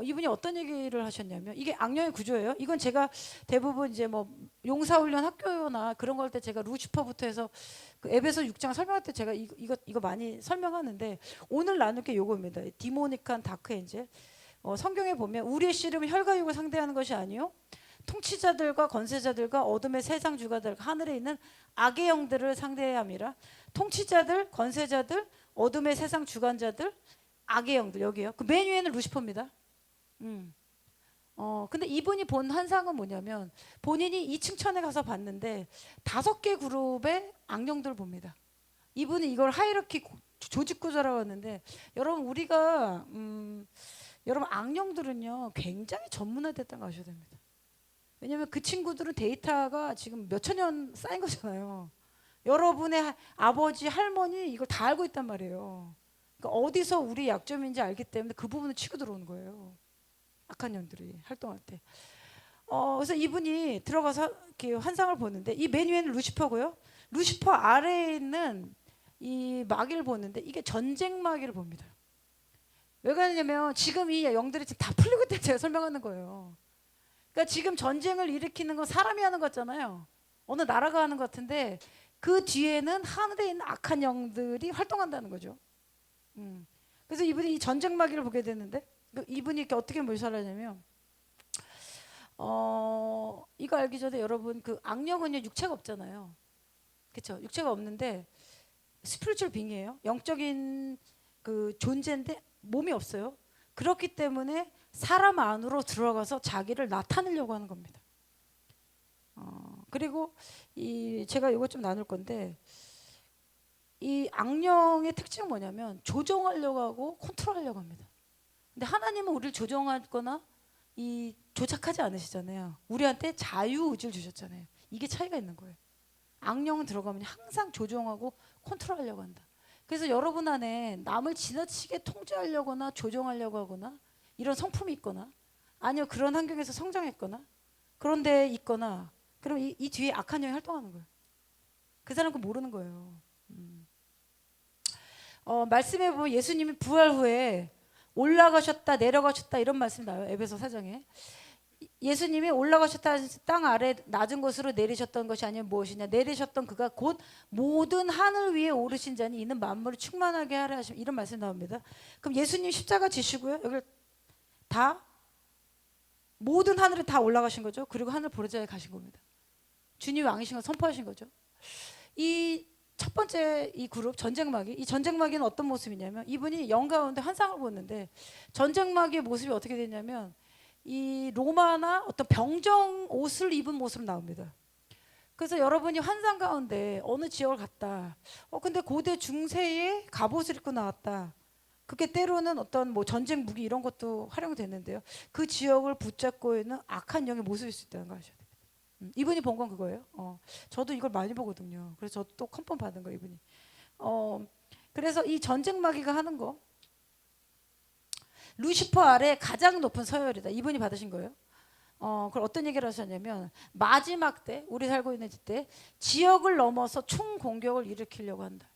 이분이 어떤 얘기를 하셨냐면, 이게 악령의 구조예요. 이건 제가 대부분 이제 뭐 용사훈련 학교나 그런 거 할 때 제가 루시퍼부터 해서 그 에베소 6장 설명할 때 제가 이거 많이 설명하는데, 오늘 나눌 게 요겁니다. 디모닉한 다크 엔젤. 성경에 보면 우리의 씨름은 혈과 육을 상대하는 것이 아니요 통치자들과 권세자들과 어둠의 세상 주가들, 하늘에 있는 악의 영들을 상대해야 함이라. 통치자들, 권세자들, 어둠의 세상 주관자들, 악의 영들, 여기요. 그 맨 위에는 루시퍼입니다. 근데 이분이 본 환상은 뭐냐면, 본인이 2층 천에 가서 봤는데 5개 그룹의 악령들을 봅니다. 이분이 이걸 하이라키 조직 구조라고 하는데, 여러분 우리가 여러분 악령들은요 굉장히 전문화됐다는 거 아셔야 됩니다. 왜냐하면 그 친구들은 데이터가 지금 몇천 년 쌓인 거잖아요. 여러분의 아버지, 할머니 이걸 다 알고 있단 말이에요. 그러니까 어디서 우리 약점인지 알기 때문에 그 부분을 치고 들어오는 거예요. 악한 년들이 활동할 때. 그래서 이분이 들어가서 이렇게 환상을 보는데, 이 맨 위에는 루시퍼고요. 루시퍼 아래에 있는 이 마귀를 보는데, 이게 전쟁 마귀를 봅니다. 왜 그러냐면 지금 이 영들이 지금 다 풀리고 있다고 제가 설명하는 거예요. 그러니까 지금 전쟁을 일으키는 건 사람이 하는 거잖아요. 어느 나라가 하는 것 같은데, 그 뒤에는 하늘에 있는 악한 영들이 활동한다는 거죠. 그래서 이분이 이 전쟁 마귀를 보게 됐는데, 이분이 이렇게 어떻게 묘사를 하냐면, 이거 알기 전에 여러분, 그 악령은요 육체가 없잖아요. 그렇죠? 육체가 없는데 스피리추얼 빙이에요. 영적인 그 존재인데 몸이 없어요. 그렇기 때문에 사람 안으로 들어가서 자기를 나타내려고 하는 겁니다. 그리고 제가 이거 좀 나눌 건데, 이 악령의 특징은 뭐냐면 조종하려고 하고 컨트롤하려고 합니다. 근데 하나님은 우리를 조종하거나 조작하지 않으시잖아요. 우리한테 자유의지를 주셨잖아요. 이게 차이가 있는 거예요. 악령은 들어가면 항상 조종하고 컨트롤하려고 한다. 그래서 여러분 안에 남을 지나치게 통제하려거나 조종하려고 하거나 이런 성품이 있거나, 아니요 그런 환경에서 성장했거나 그런 데 있거나, 그럼 이 뒤에 악한 영이 활동하는 거예요. 그 사람 그거 모르는 거예요. 말씀해 보면 예수님이 부활 후에 올라가셨다 내려가셨다 이런 말씀 나와요. 에베소 4장에. 예수님이 올라가셨다, 땅 아래 낮은 곳으로 내리셨던 것이 아니면 무엇이냐, 내리셨던 그가 곧 모든 하늘 위에 오르신 자니 이는 만물을 충만하게 하라 하시면, 이런 말씀 나옵니다. 그럼 예수님 십자가 지시고요, 여기 다 모든 하늘에 다 올라가신 거죠. 그리고 하늘 보좌에 가신 겁니다. 주님 왕이신 걸 선포하신 거죠. 이 첫 번째 이 그룹 전쟁마귀, 이 전쟁마귀는 어떤 모습이냐면, 이분이 영 가운데 환상을 보는데, 전쟁마귀의 모습이 어떻게 되냐면 이 로마나 어떤 병정 옷을 입은 모습으로 나옵니다. 그래서 여러분이 환상 가운데 어느 지역을 갔다, 근데 고대 중세에 갑옷을 입고 나왔다, 그게 때로는 어떤 뭐 전쟁 무기 이런 것도 활용됐는데요, 그 지역을 붙잡고 있는 악한 영의 모습일 수 있다는 거 아셔야 됩니다. 이분이 본 건 그거예요. 저도 이걸 많이 보거든요. 그래서 저도 또 컨펌 받은 거 이분이. 그래서 이 전쟁 마귀가 하는 거, 루시퍼 아래 가장 높은 서열이다. 이분이 받으신 거예요. 그걸 어떤 얘기를 하셨냐면, 마지막 때, 우리 살고 있는 때 지역을 넘어서 총 공격을 일으키려고 한다.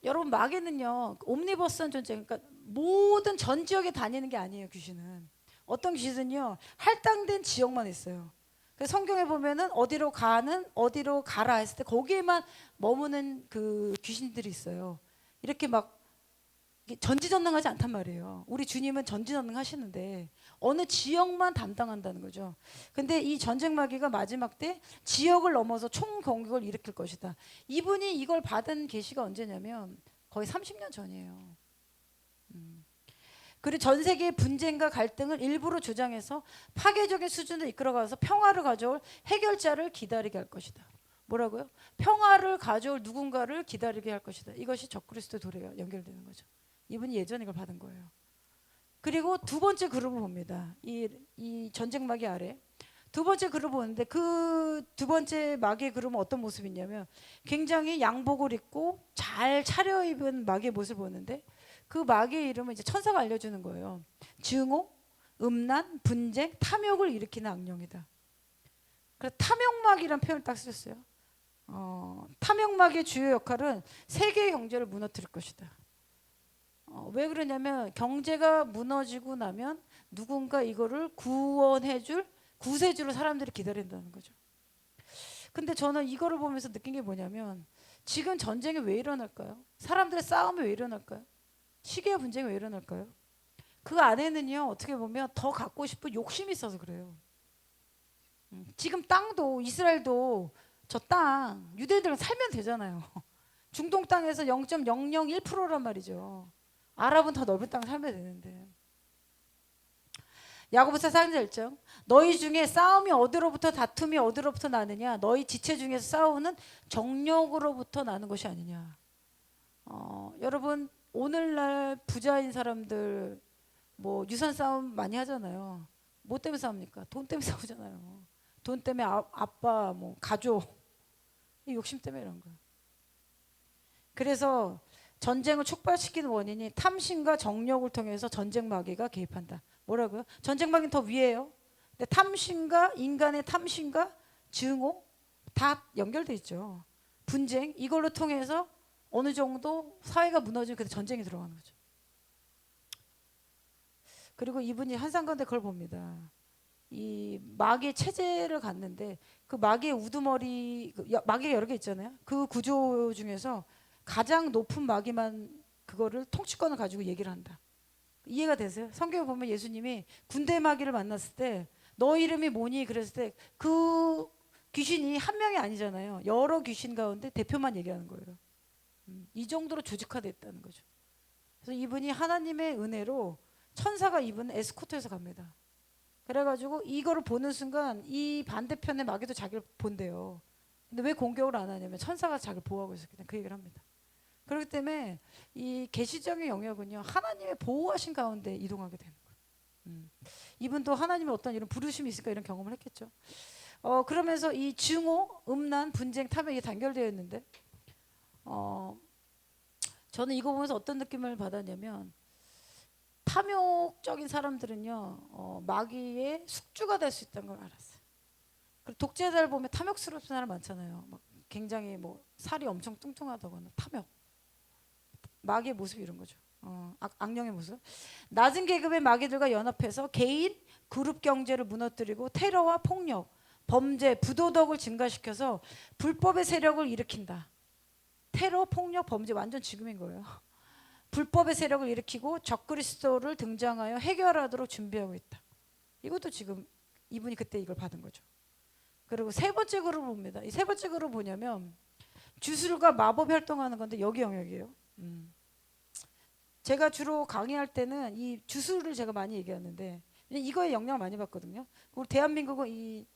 여러분 마귀는요 옴니버스한 존재, 그러니까 모든 전 지역에 다니는 게 아니에요. 귀신은, 어떤 귀신은요 할당된 지역만 있어요. 그래서 성경에 보면은 어디로 가라 했을 때 거기에만 머무는 그 귀신들이 있어요. 이렇게 막 전지전능하지 않단 말이에요. 우리 주님은 전지전능하시는데 어느 지역만 담당한다는 거죠. 근데 이 전쟁마귀가 마지막 때 지역을 넘어서 총공격을 일으킬 것이다. 이분이 이걸 받은 계시가 언제냐면 거의 30년 전이에요. 그리고 전 세계의 분쟁과 갈등을 일부러 조장해서 파괴적인 수준으로 이끌어가서 평화를 가져올 해결자를 기다리게 할 것이다. 뭐라고요? 평화를 가져올 누군가를 기다리게 할 것이다. 이것이 적그리스도 도래가 연결되는 거죠. 이분이 예전에 이걸 받은 거예요. 그리고 두 번째 그룹을 봅니다. 이 전쟁 마귀 아래 두 번째 그룹을 보는데 그 두 번째 마귀의 그룹은 어떤 모습이냐면 굉장히 양복을 입고 잘 차려입은 마귀의 모습을 보는데 그 마귀의 이름은 이제 천사가 알려주는 거예요. 증오, 음란, 분쟁, 탐욕을 일으키는 악령이다. 그래서 탐욕마귀라는 표현을 딱 쓰셨어요. 탐욕마귀의 주요 역할은 세계 경제를 무너뜨릴 것이다. 왜 그러냐면 경제가 무너지고 나면 누군가 이거를 구원해줄 구세주로 사람들이 기다린다는 거죠. 근데 저는 이거를 보면서 느낀 게 뭐냐면 지금 전쟁이 왜 일어날까요? 사람들의 싸움이 왜 일어날까요? 시기의 분쟁이 왜 일어날까요? 그 안에는요 어떻게 보면 더 갖고 싶은 욕심이 있어서 그래요. 지금 땅도 이스라엘도 저 땅 유대인들은 살면 되잖아요. 중동 땅에서 0.001%란 말이죠. 아랍은 더 넓은 땅을 살면 되는데. 야고보서 4장 1절 너희 중에 싸움이 어디로부터 다툼이 어디로부터 나느냐 너희 지체 중에서 싸우는 정욕으로부터 나는 것이 아니냐. 여러분 오늘날 부자인 사람들 뭐 유산 싸움 많이 하잖아요. 뭐 때문에 싸웁니까? 돈 때문에 싸우잖아요. 돈 때문에 아빠 뭐 가족 이 욕심 때문에 이런 거예요. 그래서 전쟁을 촉발시키는 원인이 탐심과 정욕을 통해서 전쟁 마귀가 개입한다. 뭐라고요? 전쟁 마귀는 더 위에요. 근데 탐심과 인간의 탐심과 증오 다 연결돼 있죠. 분쟁 이걸로 통해서 어느 정도 사회가 무너지면 그때 전쟁이 들어가는 거죠. 그리고 이분이 한상관대 그걸 봅니다. 이 마귀의 체제를 갖는데 그 마귀의 우두머리 마귀가 여러 개 있잖아요. 그 구조 중에서 가장 높은 마귀만 그거를 통치권을 가지고 얘기를 한다. 이해가 되세요? 성경에 보면 예수님이 군대 마귀를 만났을 때 너 이름이 뭐니? 그랬을 때 그 귀신이 한 명이 아니잖아요. 여러 귀신 가운데 대표만 얘기하는 거예요. 이 정도로 조직화되어 있다는 거죠. 그래서 이분이 하나님의 은혜로 천사가 이분 에스코트해서 갑니다. 그래가지고 이거를 보는 순간 이 반대편의 마귀도 자기를 본대요. 근데 왜 공격을 안 하냐면 천사가 자기를 보호하고 있었기 때문에 그 얘기를 합니다. 그렇기 때문에 이 계시적인 영역은요 하나님의 보호하신 가운데 이동하게 되는 거예요. 이분도 하나님의 어떤 이런 부르심이 있을까 이런 경험을 했겠죠. 그러면서 이 증오, 음란, 분쟁, 탐욕이 단결되어 있는데 저는 이거 보면서 어떤 느낌을 받았냐면 탐욕적인 사람들은요 마귀의 숙주가 될 수 있다는 걸 알았어요. 그리고 독재자를 보면 탐욕스러운 사람 많잖아요. 막 굉장히 뭐 살이 엄청 뚱뚱하다거나 탐욕. 마귀의 모습이 이런 거죠. 악령의 모습. 낮은 계급의 마귀들과 연합해서 개인, 그룹 경제를 무너뜨리고 테러와 폭력, 범죄, 부도덕을 증가시켜서 불법의 세력을 일으킨다. 테러, 폭력, 범죄 완전 지금인 거예요. 불법의 세력을 일으키고 적그리스도를 등장하여 해결하도록 준비하고 있다. 이것도 지금 이분이 그때 이걸 받은 거죠. 그리고 세 번째 그룹을 봅니다. 이 세 번째 그룹을 보냐면 주술과 마법 활동하는 건데 여기 영역이에요. 제가 주로 강의할 때는 이 주술을 제가 많이 얘기하는데 이거에 영향을 많이 받거든요. 우리 대한민국은 이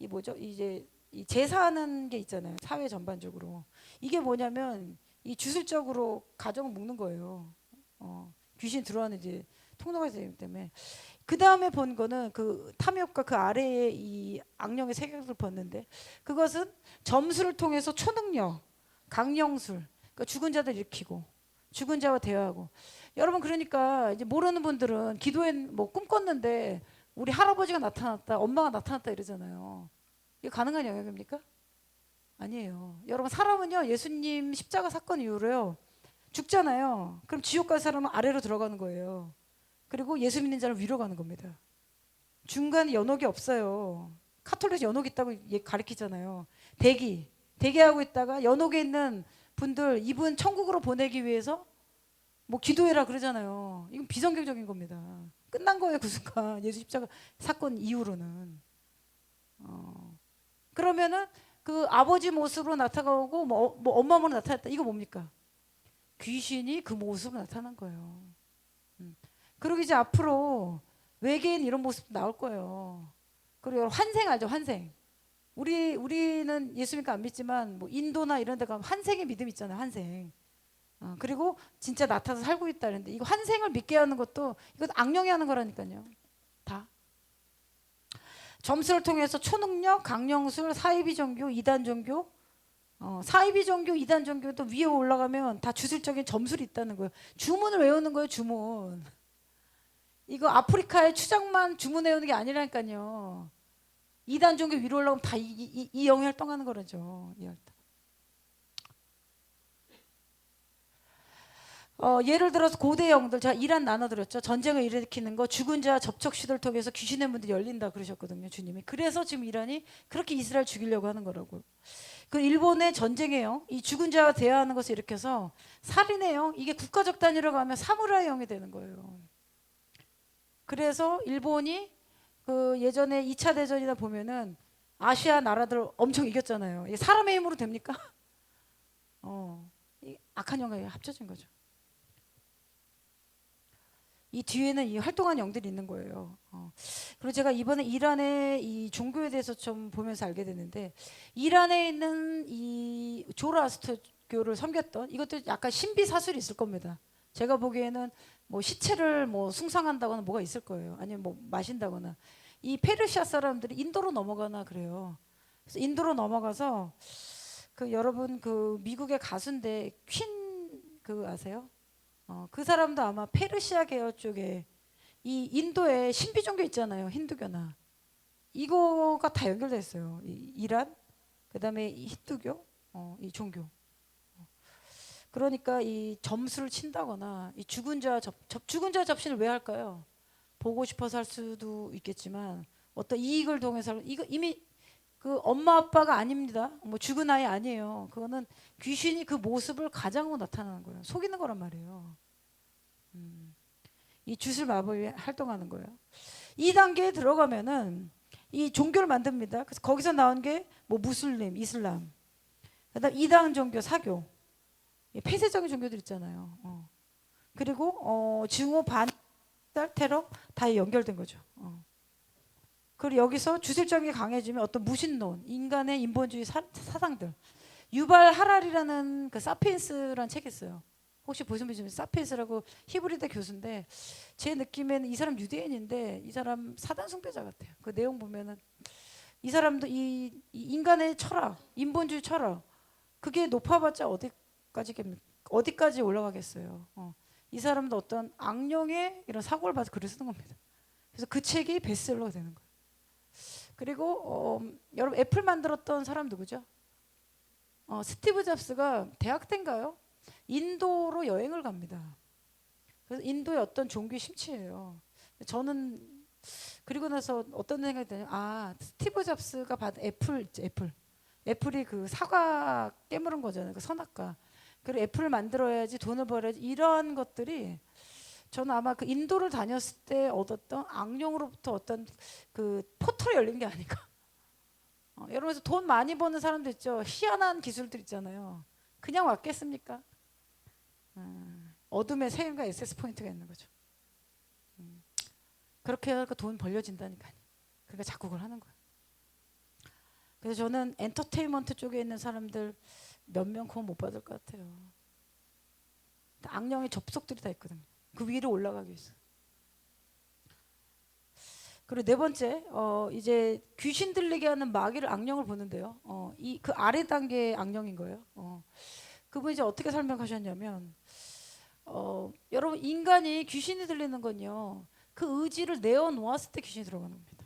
뭐죠? 이제 이 제사하는 게 있잖아요. 사회 전반적으로 이게 뭐냐면 이 주술적으로 가정을 묶는 거예요. 귀신 들어가는 이제 통로가 되기 때문에 그 다음에 본 거는 그 탐욕과 그 아래에 이 악령의 세력을 봤는데 그것은 점수를 통해서 초능력, 강령술, 그러니까 죽은 자들 일으키고 죽은 자와 대화하고 여러분 그러니까 이제 모르는 분들은 기도에 뭐 꿈꿨는데 우리 할아버지가 나타났다, 엄마가 나타났다 이러잖아요. 이게 가능한 영역입니까? 아니에요. 여러분 사람은요 예수님 십자가 사건 이후로요 죽잖아요. 그럼 지옥 갈 사람은 아래로 들어가는 거예요. 그리고 예수 믿는 자는 위로 가는 겁니다. 중간에 연옥이 없어요. 카톨릭 연옥 있다고 가르치잖아요. 대기하고 있다가 연옥에 있는 분들 이분 천국으로 보내기 위해서 뭐 기도해라 그러잖아요. 이건 비성경적인 겁니다. 끝난 거예요 그 순간 예수 십자가 사건 이후로는. 그러면은 그 아버지 모습으로 나타나고 뭐 엄마 모습으로 나타났다. 이거 뭡니까? 귀신이 그 모습으로 나타난 거예요. 그리고 이제 앞으로 외계인 이런 모습 나올 거예요. 그리고 여러분 환생 알죠? 환생. 우리는 예수 믿고 안 믿지만 뭐 인도나 이런 데 가면 환생의 믿음 있잖아요. 환생. 그리고 진짜 나타나서 살고 있다는데 이거 환생을 믿게 하는 것도 이거 악령이 하는 거라니까요. 다. 점수를 통해서 초능력, 강령술, 사이비 종교, 이단 종교, 사이비 종교, 이단 종교도 위에 올라가면 다 주술적인 점술이 있다는 거예요. 주문을 외우는 거예요. 주문. 이거 아프리카의 추장만 주문 외우는 게 아니라니까요. 이단 종교 위로 올라가면 다 이 영이 활동하는 거라죠. 이 활동. 예를 들어서 고대 영들 제가 이란 나눠드렸죠. 전쟁을 일으키는 거 죽은 자 접촉 시도를 통해서 귀신의 문들이 열린다 그러셨거든요. 주님이. 그래서 지금 이란이 그렇게 이스라엘 죽이려고 하는 거라고. 그 일본의 전쟁의 영, 이 죽은 자와 대화하는 것을 일으켜서 살인의 영, 이게 국가적 단위로 가면 사무라이 영이 되는 거예요. 그래서 일본이 그 예전에 2차 대전이나 보면은 아시아 나라들 엄청 이겼잖아요. 이게 사람의 힘으로 됩니까? 이 악한 영과 합쳐진 거죠. 이 뒤에는 이 활동한 영들이 있는 거예요. 그리고 제가 이번에 이란의 이 종교에 대해서 좀 보면서 알게 됐는데 이란에 있는 이 조라스트교를 섬겼던 이것도 약간 신비 사술이 있을 겁니다. 제가 보기에는 뭐 시체를 뭐 숭상한다거나 뭐가 있을 거예요. 아니면 뭐 마신다거나 이 페르시아 사람들이 인도로 넘어가나 그래요. 그래서 인도로 넘어가서 그 여러분 그 미국의 가수인데 퀸 그 아세요? 그 사람도 아마 페르시아 계열 쪽에 이 인도에 신비 종교 있잖아요. 힌두교나 이거가 다 연결돼 있어요. 이란 그다음에 이 힌두교 이 종교. 그러니까 이 점수를 친다거나 이 죽은 자 죽은 자 접신을 왜 할까요? 보고 싶어서 할 수도 있겠지만 어떤 이익을 통해서 이거 이미 그 엄마 아빠가 아닙니다. 뭐 죽은 아이 아니에요. 그거는 귀신이 그 모습을 가장으로 나타나는 거예요. 속이는 거란 말이에요. 이 주술 마법이 활동하는 거예요. 2단계에 들어가면은 이 종교를 만듭니다. 그래서 거기서 나온 게 뭐 무슬림, 이슬람, 그다음 이단 종교, 사교, 폐쇄적인 종교들 있잖아요. 그리고 증오, 반, 테러 다 연결된 거죠. 그리고 여기서 주술적인 게 강해지면 어떤 무신론, 인간의 인본주의 사상들. 유발 하랄이라는 그 사피엔스라는 책이 있어요. 혹시 보신 분 중에 사피엔스라고 히브리대 교수인데 제 느낌에는 이 사람 유대인인데 이 사람 사단 숭배자 같아요. 그 내용 보면은 이 사람도 이 인간의 철학, 인본주의 철학 그게 높아봤자 어디까지 올라가겠어요. 이 사람도 어떤 악령의 이런 사고를 봐서 글을 쓰는 겁니다. 그래서 그 책이 베스트셀러가 되는 거예요. 그리고 여러분 애플 만들었던 사람 누구죠? 스티브 잡스가 대학 때인가요? 인도로 여행을 갑니다. 그래서 인도의 어떤 종교 심취예요. 저는 그리고 나서 어떤 생각이 드냐면 스티브 잡스가 받은 애플이 그 사과 깨물은 거잖아요. 그 선악과. 그리고 애플을 만들어야지 돈을 벌어야지 이런 것들이 저는 아마 그 인도를 다녔을 때 얻었던 악령으로부터 어떤 그 포털이 열린 게 아닐까. 여러분 돈 많이 버는 사람들 있죠. 희한한 기술들 있잖아요. 그냥 왔겠습니까? 어둠의 세금과 액세스 포인트가 있는 거죠. 그렇게 해서 돈 벌려진다니까요. 그러니까 자꾸 그걸 하는 거예요. 그래서 저는 엔터테인먼트 쪽에 있는 사람들 몇 명 그건 못 받을 것 같아요. 악령의 접속들이 다 있거든요. 그 위로 올라가기 위해서. 그리고 네 번째, 이제 귀신 들리게 하는 마귀를 악령을 보는데요. 이 그 아래 단계의 악령인 거예요. 그분이 이제 어떻게 설명하셨냐면, 여러분 인간이 귀신이 들리는 건요. 그 의지를 내어 놓았을 때 귀신이 들어가는 겁니다.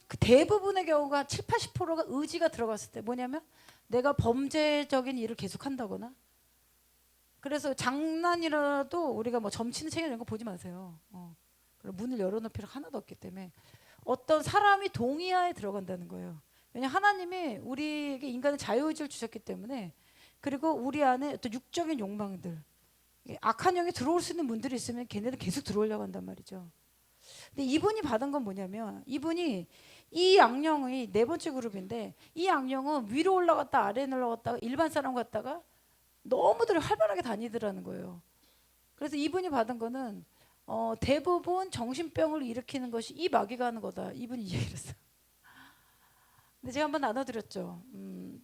그 대부분의 경우가 7, 80%가 의지가 들어갔을 때 뭐냐면 내가 범죄적인 일을 계속한다거나 그래서 장난이라도 우리가 뭐 점치는 책 이런 거 보지 마세요. 그리고 문을 열어놓을 필요가 하나도 없기 때문에 어떤 사람이 동의하에 들어간다는 거예요. 왜냐하면 하나님이 우리에게 인간의 자유의지를 주셨기 때문에 그리고 우리 안에 어떤 육적인 욕망들 악한 영이 들어올 수 있는 문들이 있으면 걔네들 계속 들어오려고 한단 말이죠. 근데 이분이 받은 건 뭐냐면 이분이 이 악령이 네 번째 그룹인데 이 악령은 위로 올라갔다 아래 올라갔다가 일반 사람 같다가 너무들 활발하게 다니더라는 거예요. 그래서 이분이 받은 거는 대부분 정신병을 일으키는 것이 이 마귀가 하는 거다. 이분이 이 얘기를 했어요. 근데 제가 한번 나눠드렸죠.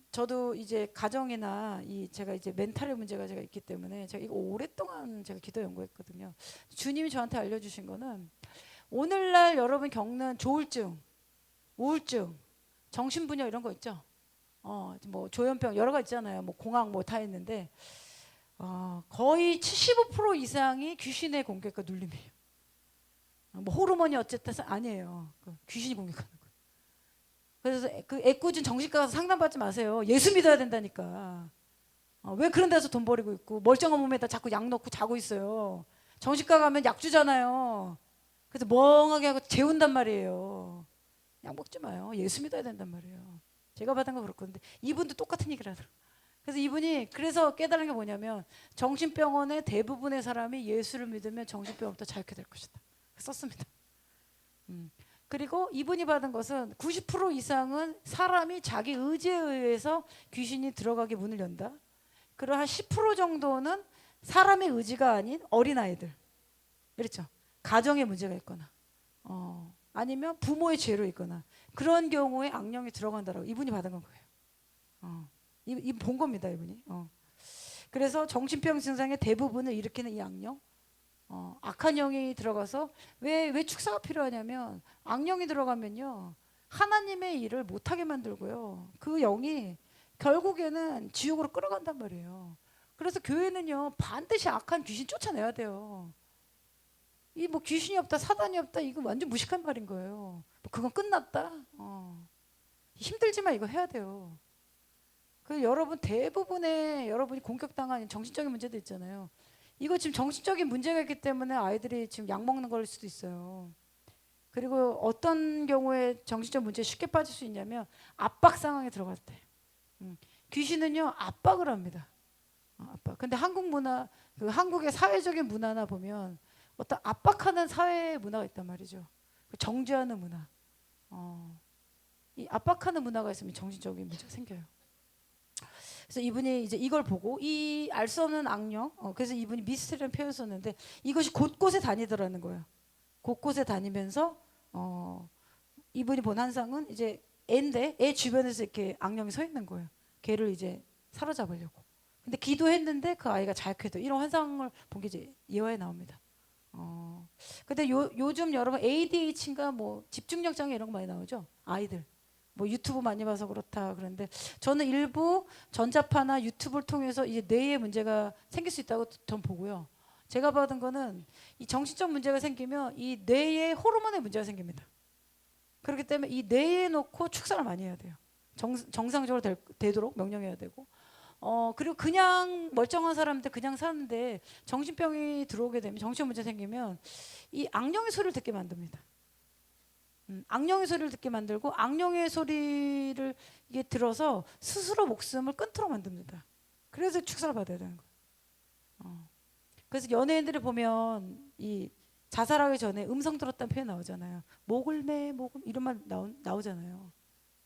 저도 이제 가정이나 제가 이제 멘탈의 문제가 제가 있기 때문에 제가 이거 오랫동안 제가 기도 연구했거든요. 주님이 저한테 알려주신 거는 오늘날 여러분 겪는 조울증, 우울증, 정신분열 이런 거 있죠. 뭐 조현병 여러 가지 있잖아요. 뭐 공황 뭐 다 있는데 거의 75% 이상이 귀신의 공격과 눌림이에요. 뭐 호르몬이 어쨌든 아니에요. 귀신이 공격하는 거예요. 그래서 그 애꿎은 정신과 가서 상담받지 마세요. 예수 믿어야 된다니까. 왜 그런 데서 돈 버리고 있고 멀쩡한 몸에다 자꾸 약 넣고 자고 있어요. 정신과 가면 약 주잖아요. 그래서 멍하게 하고 재운단 말이에요. 약 먹지 마요. 예수 믿어야 된단 말이에요. 제가 받은 거 그렇거든요. 이분도 똑같은 얘기를 하더라고요. 그래서 이분이 그래서 깨달은 게 뭐냐면 정신병원의 대부분의 사람이 예수를 믿으면 정신병부터 자유케 될 것이다. 썼습니다. 그리고 이분이 받은 것은 90% 이상은 사람이 자기 의지에 의해서 귀신이 들어가게 문을 연다. 그리고 한 10% 정도는 사람의 의지가 아닌 어린아이들. 그렇죠. 가정에 문제가 있거나 아니면 부모의 죄로 있거나 그런 경우에 악령이 들어간다라고 이분이 받은 건 거예요. 이 본 겁니다, 이분이. 그래서 정신병 증상의 대부분을 일으키는 이 악령, 악한 영이 들어가서 왜 축사가 필요하냐면 악령이 들어가면요 하나님의 일을 못하게 만들고요 그 영이 결국에는 지옥으로 끌어간단 말이에요. 그래서 교회는요 반드시 악한 귀신 쫓아내야 돼요. 이 뭐 귀신이 없다 사단이 없다 이거 완전 무식한 말인 거예요. 뭐 그건 끝났다. 힘들지만 이거 해야 돼요. 그 여러분 대부분의 여러분이 공격당한 정신적인 문제도 있잖아요. 이거 지금 정신적인 문제가 있기 때문에 아이들이 지금 약 먹는 걸 수도 있어요. 그리고 어떤 경우에 정신적 문제에 쉽게 빠질 수 있냐면 압박 상황에 들어갈 때. 귀신은요 압박을 합니다. 압박. 근데 한국 문화, 그 한국의 사회적인 문화나 보면 어떤 압박하는 사회 문화가 있단 말이죠. 정죄하는 문화. 이 압박하는 문화가 있으면 정신적인 문제가 생겨요. 그래서 이분이 이제 이걸 보고 이 알 수 없는 악령, 그래서 이분이 미스터리라는 표현을 썼는데 이것이 곳곳에 다니더라는 거예요. 곳곳에 다니면서 이분이 본 환상은 이제 애인데 애 주변에서 이렇게 악령이 서 있는 거예요. 걔를 이제 사로잡으려고. 근데 기도했는데 그 아이가 자유케 돼. 이런 환상을 본 게 이제 예화에 나옵니다. 근데 요즘 여러분 ADH인가 뭐 집중력 장애 이런 거 많이 나오죠. 아이들. 뭐 유튜브 많이 봐서 그렇다 그런데 저는 일부 전자파나 유튜브를 통해서 이제 뇌에 문제가 생길 수 있다고 전 보고요. 제가 받은 거는 이 정신적 문제가 생기면 이 뇌에 호르몬의 문제가 생깁니다. 그렇기 때문에 이 뇌에 놓고 축사를 많이 해야 돼요. 정상적으로 되도록 명령해야 되고. 그리고 그냥 멀쩡한 사람들 그냥 사는데 정신병이 들어오게 되면 정신 문제 생기면 이 악령의 소리를 듣게 만듭니다. 악령의 소리를 듣게 만들고 악령의 소리를 이게 들어서 스스로 목숨을 끊도록 만듭니다. 그래서 축사를 받아야 되는 거예요. 그래서 연예인들이 보면 이 자살하기 전에 음성 들었다는 표현 나오잖아요. 목을 매 목을 이런 말 나오잖아요.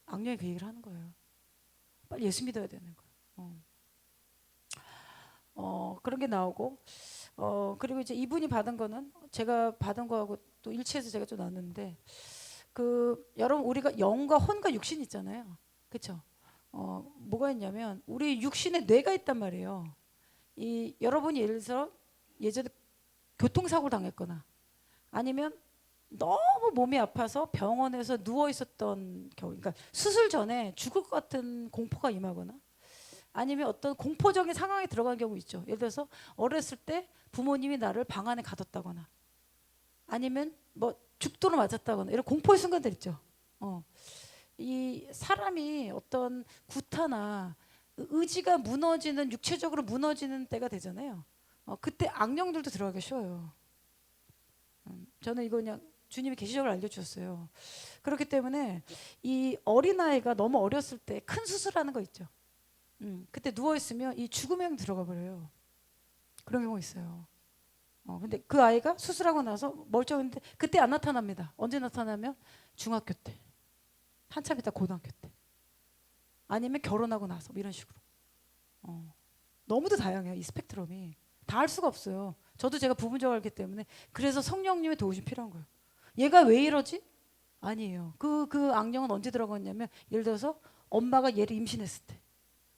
악령이 그 얘기를 하는 거예요. 빨리 예수 믿어야 되는 거예요. 그런 게 나오고 그리고 이제 이분이 받은 거는 제가 받은 거하고 또 일치해서 제가 좀 나눴는데 여러분 우리가 영과 혼과 육신 있잖아요. 그렇죠? 뭐가 있냐면 우리 육신에 뇌가 있단 말이에요. 여러분이 예를 들어서 예전에 교통사고를 당했거나 아니면 너무 몸이 아파서 병원에서 누워 있었던 경우, 그러니까 수술 전에 죽을 것 같은 공포가 임하거나 아니면 어떤 공포적인 상황에 들어간 경우 있죠. 예를 들어서 어렸을 때 부모님이 나를 방 안에 가뒀다거나 아니면 뭐 죽도록 맞았다거나 이런 공포의 순간들 있죠. 이 사람이 어떤 구타나 의지가 무너지는 육체적으로 무너지는 때가 되잖아요. 그때 악령들도 들어가기 쉬워요. 저는 이거 그냥 주님이 계시적으로 알려주셨어요. 그렇기 때문에 이 어린아이가 너무 어렸을 때 큰 수술하는 거 있죠. 그때 누워있으면 이 죽음의 영 들어가 버려요. 그런 경우 있어요. 근데 그 아이가 수술하고 나서 멀쩡한데 그때 안 나타납니다. 언제 나타나면 중학교 때, 한참 있다 고등학교 때, 아니면 결혼하고 나서 뭐 이런 식으로. 너무도 다양해요. 이 스펙트럼이 다 할 수가 없어요. 저도 제가 부분적으로 알기 때문에 그래서 성령님의 도우심 필요한 거예요. 얘가 왜 이러지? 아니에요. 그 악령은 언제 들어갔냐면 예를 들어서 엄마가 얘를 임신했을 때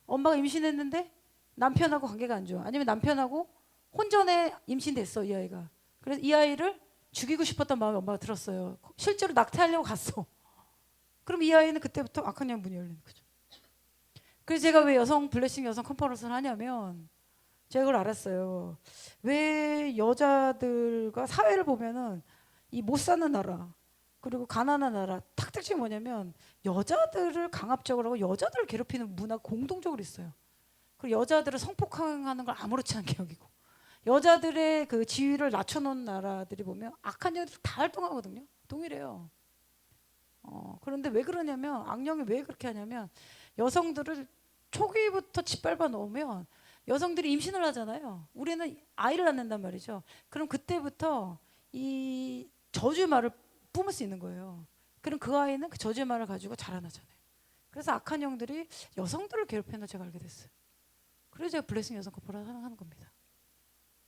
엄마가 임신했는데 남편하고 관계가 안 좋아. 아니면 남편하고 혼전에 임신됐어 이 아이가. 그래서 이 아이를 죽이고 싶었던 마음이 엄마가 들었어요. 실제로 낙태하려고 갔어. 그럼 이 아이는 그때부터 악한 영 문이 열리는 거죠. 그래서 제가 왜 블레싱 여성 컨퍼런스를 하냐면 제가 그걸 알았어요. 왜 여자들과 사회를 보면은 이 못 사는 나라 그리고 가난한 나라 탁 특징이 뭐냐면 여자들을 강압적으로 하고 여자들을 괴롭히는 문화가 공동적으로 있어요. 그리고 여자들을 성폭행하는 걸 아무렇지 않게 여기고 여자들의 그 지위를 낮춰놓은 나라들이 보면 악한 영들이 다 활동하거든요. 동일해요. 그런데 왜 그러냐면 악령이 왜 그렇게 하냐면 여성들을 초기부터 짓밟아 놓으면 여성들이 임신을 하잖아요. 우리는 아이를 낳는단 말이죠. 그럼 그때부터 이 저주의 말을 뿜을 수 있는 거예요. 그럼 그 아이는 그 저주의 말을 가지고 자라나잖아요. 그래서 악한 영들이 여성들을 괴롭히는 걸 제가 알게 됐어요. 그래서 제가 블레싱 여성 커플을 하는 겁니다.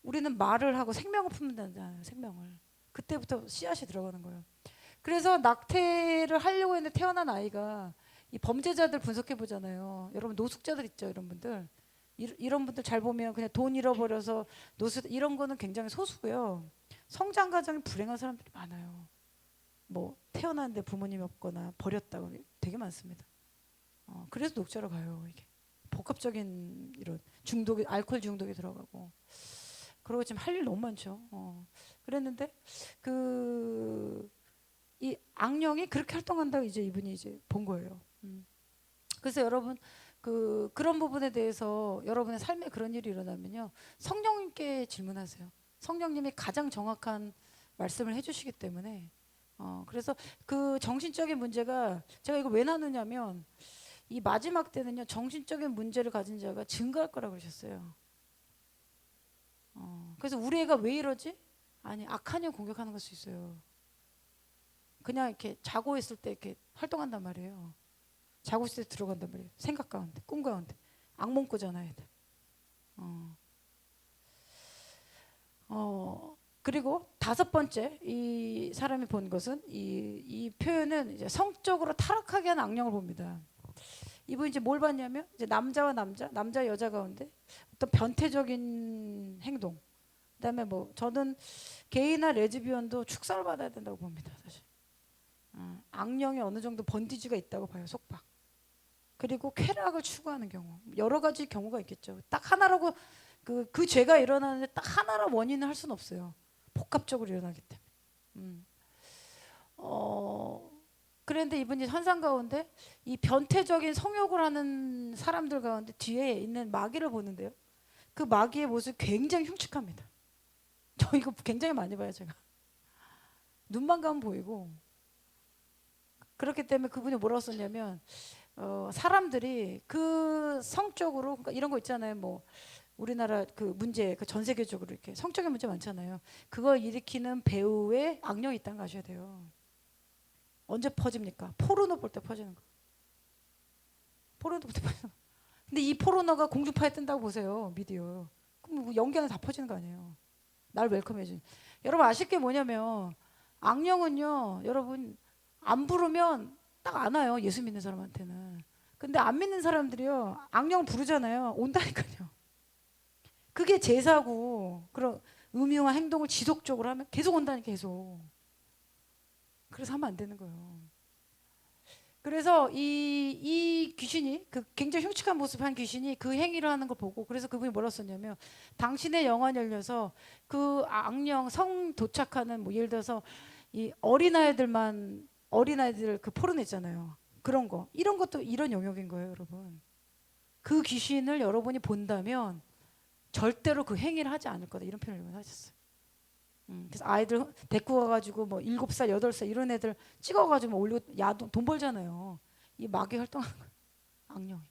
우리는 말을 하고 생명을 품는다잖아요. 생명을. 그때부터 씨앗이 들어가는 거예요. 그래서 낙태를 하려고 했는데 태어난 아이가 이 범죄자들 분석해 보잖아요. 여러분 노숙자들 있죠, 이런 분들. 이런 분들 잘 보면 그냥 돈 잃어버려서 이런 거는 굉장히 소수고요. 성장 과정이 불행한 사람들이 많아요. 뭐 태어났는데 부모님이 없거나 버렸다고 되게 많습니다. 그래서 녹자로 가요. 이게 복합적인 이런 중독이 알코올 중독이 들어가고 그리고 지금 할 일 너무 많죠. 그랬는데 이 악령이 그렇게 활동한다고 이제 이분이 이제 본 거예요. 그래서 여러분 그런 부분에 대해서 여러분의 삶에 그런 일이 일어나면요 성령님께 질문하세요. 성령님이 가장 정확한 말씀을 해주시기 때문에 그래서 그 정신적인 문제가 제가 이걸 왜 나누냐면 이 마지막 때는요 정신적인 문제를 가진 자가 증가할 거라고 그러셨어요. 그래서 우리 애가 왜 이러지? 아니 악한 영 공격하는 걸 수 있어요. 그냥 이렇게 자고 있을 때 이렇게 활동한단 말이에요. 자고 있을 때 들어간단 말이에요. 생각 가운데, 꿈 가운데. 악몽 꾸잖아, 애들. 그리고 다섯 번째 이 사람이 본 것은 이 표현은 이제 성적으로 타락하게 하는 악령을 봅니다. 이분이 이제 뭘 봤냐면 이제 남자와 남자 여자 가운데 어떤 변태적인 행동. 그다음에 뭐 저는 게이나 레즈비언도 축사를 받아야 된다고 봅니다, 사실. 악령이 어느 정도 번디지가 있다고 봐요, 속박. 그리고 쾌락을 추구하는 경우 여러 가지 경우가 있겠죠. 딱 하나라고 그 죄가 일어나는데 딱 하나로 원인을 할 수는 없어요. 복합적으로 일어나기 때문에. 그런데 이분이 환상 가운데 이 변태적인 성욕을 하는 사람들 가운데 뒤에 있는 마귀를 보는데요. 그 마귀의 모습이 굉장히 흉측합니다. 저 이거 굉장히 많이 봐요, 제가. 눈만 가면 보이고. 그렇기 때문에 그분이 뭐라고 썼냐면 사람들이 그 성적으로 그러니까 이런 거 있잖아요. 뭐 우리나라 그 문제 그 전 세계적으로 이렇게 성적인 문제 많잖아요. 그걸 일으키는 배우의 악령이 있다는 거 아셔야 돼요. 언제 퍼집니까? 포르노 볼 때 퍼지는 거. 포르노 볼 때 퍼지는 거. 근데 이 포르노가 공중파에 뜬다고 보세요. 미디어. 그럼 연기는 다 퍼지는 거 아니에요. 날 웰컴해준. 여러분 아실 게 뭐냐면 악령은요. 여러분 안 부르면 딱 안 와요. 예수 믿는 사람한테는. 근데 안 믿는 사람들이요. 악령을 부르잖아요. 온다니까요. 그게 제사고 그런 음흉한 행동을 지속적으로 하면 계속 온다니까 계속. 그래서 하면 안 되는 거예요. 그래서 이 귀신이 그 굉장히 흉측한 모습한 귀신이 그 행위를 하는 걸 보고 그래서 그분이 뭐라 썼냐면 당신의 영혼이 열려서 그 악령 성 도착하는 뭐 예를 들어서 이 어린아이들 그 포르노 있잖아요. 그런 거 이런 것도 이런 영역인 거예요, 여러분. 그 귀신을 여러분이 본다면 절대로 그 행위를 하지 않을 거다 이런 표현을 하셨어요. 그래서 아이들 데리고 가가지고 뭐 7살, 8살 이런 애들 찍어가지고 뭐 올리고 야동 돈 벌잖아요. 이 마귀 활동하는 거예요. 악령이.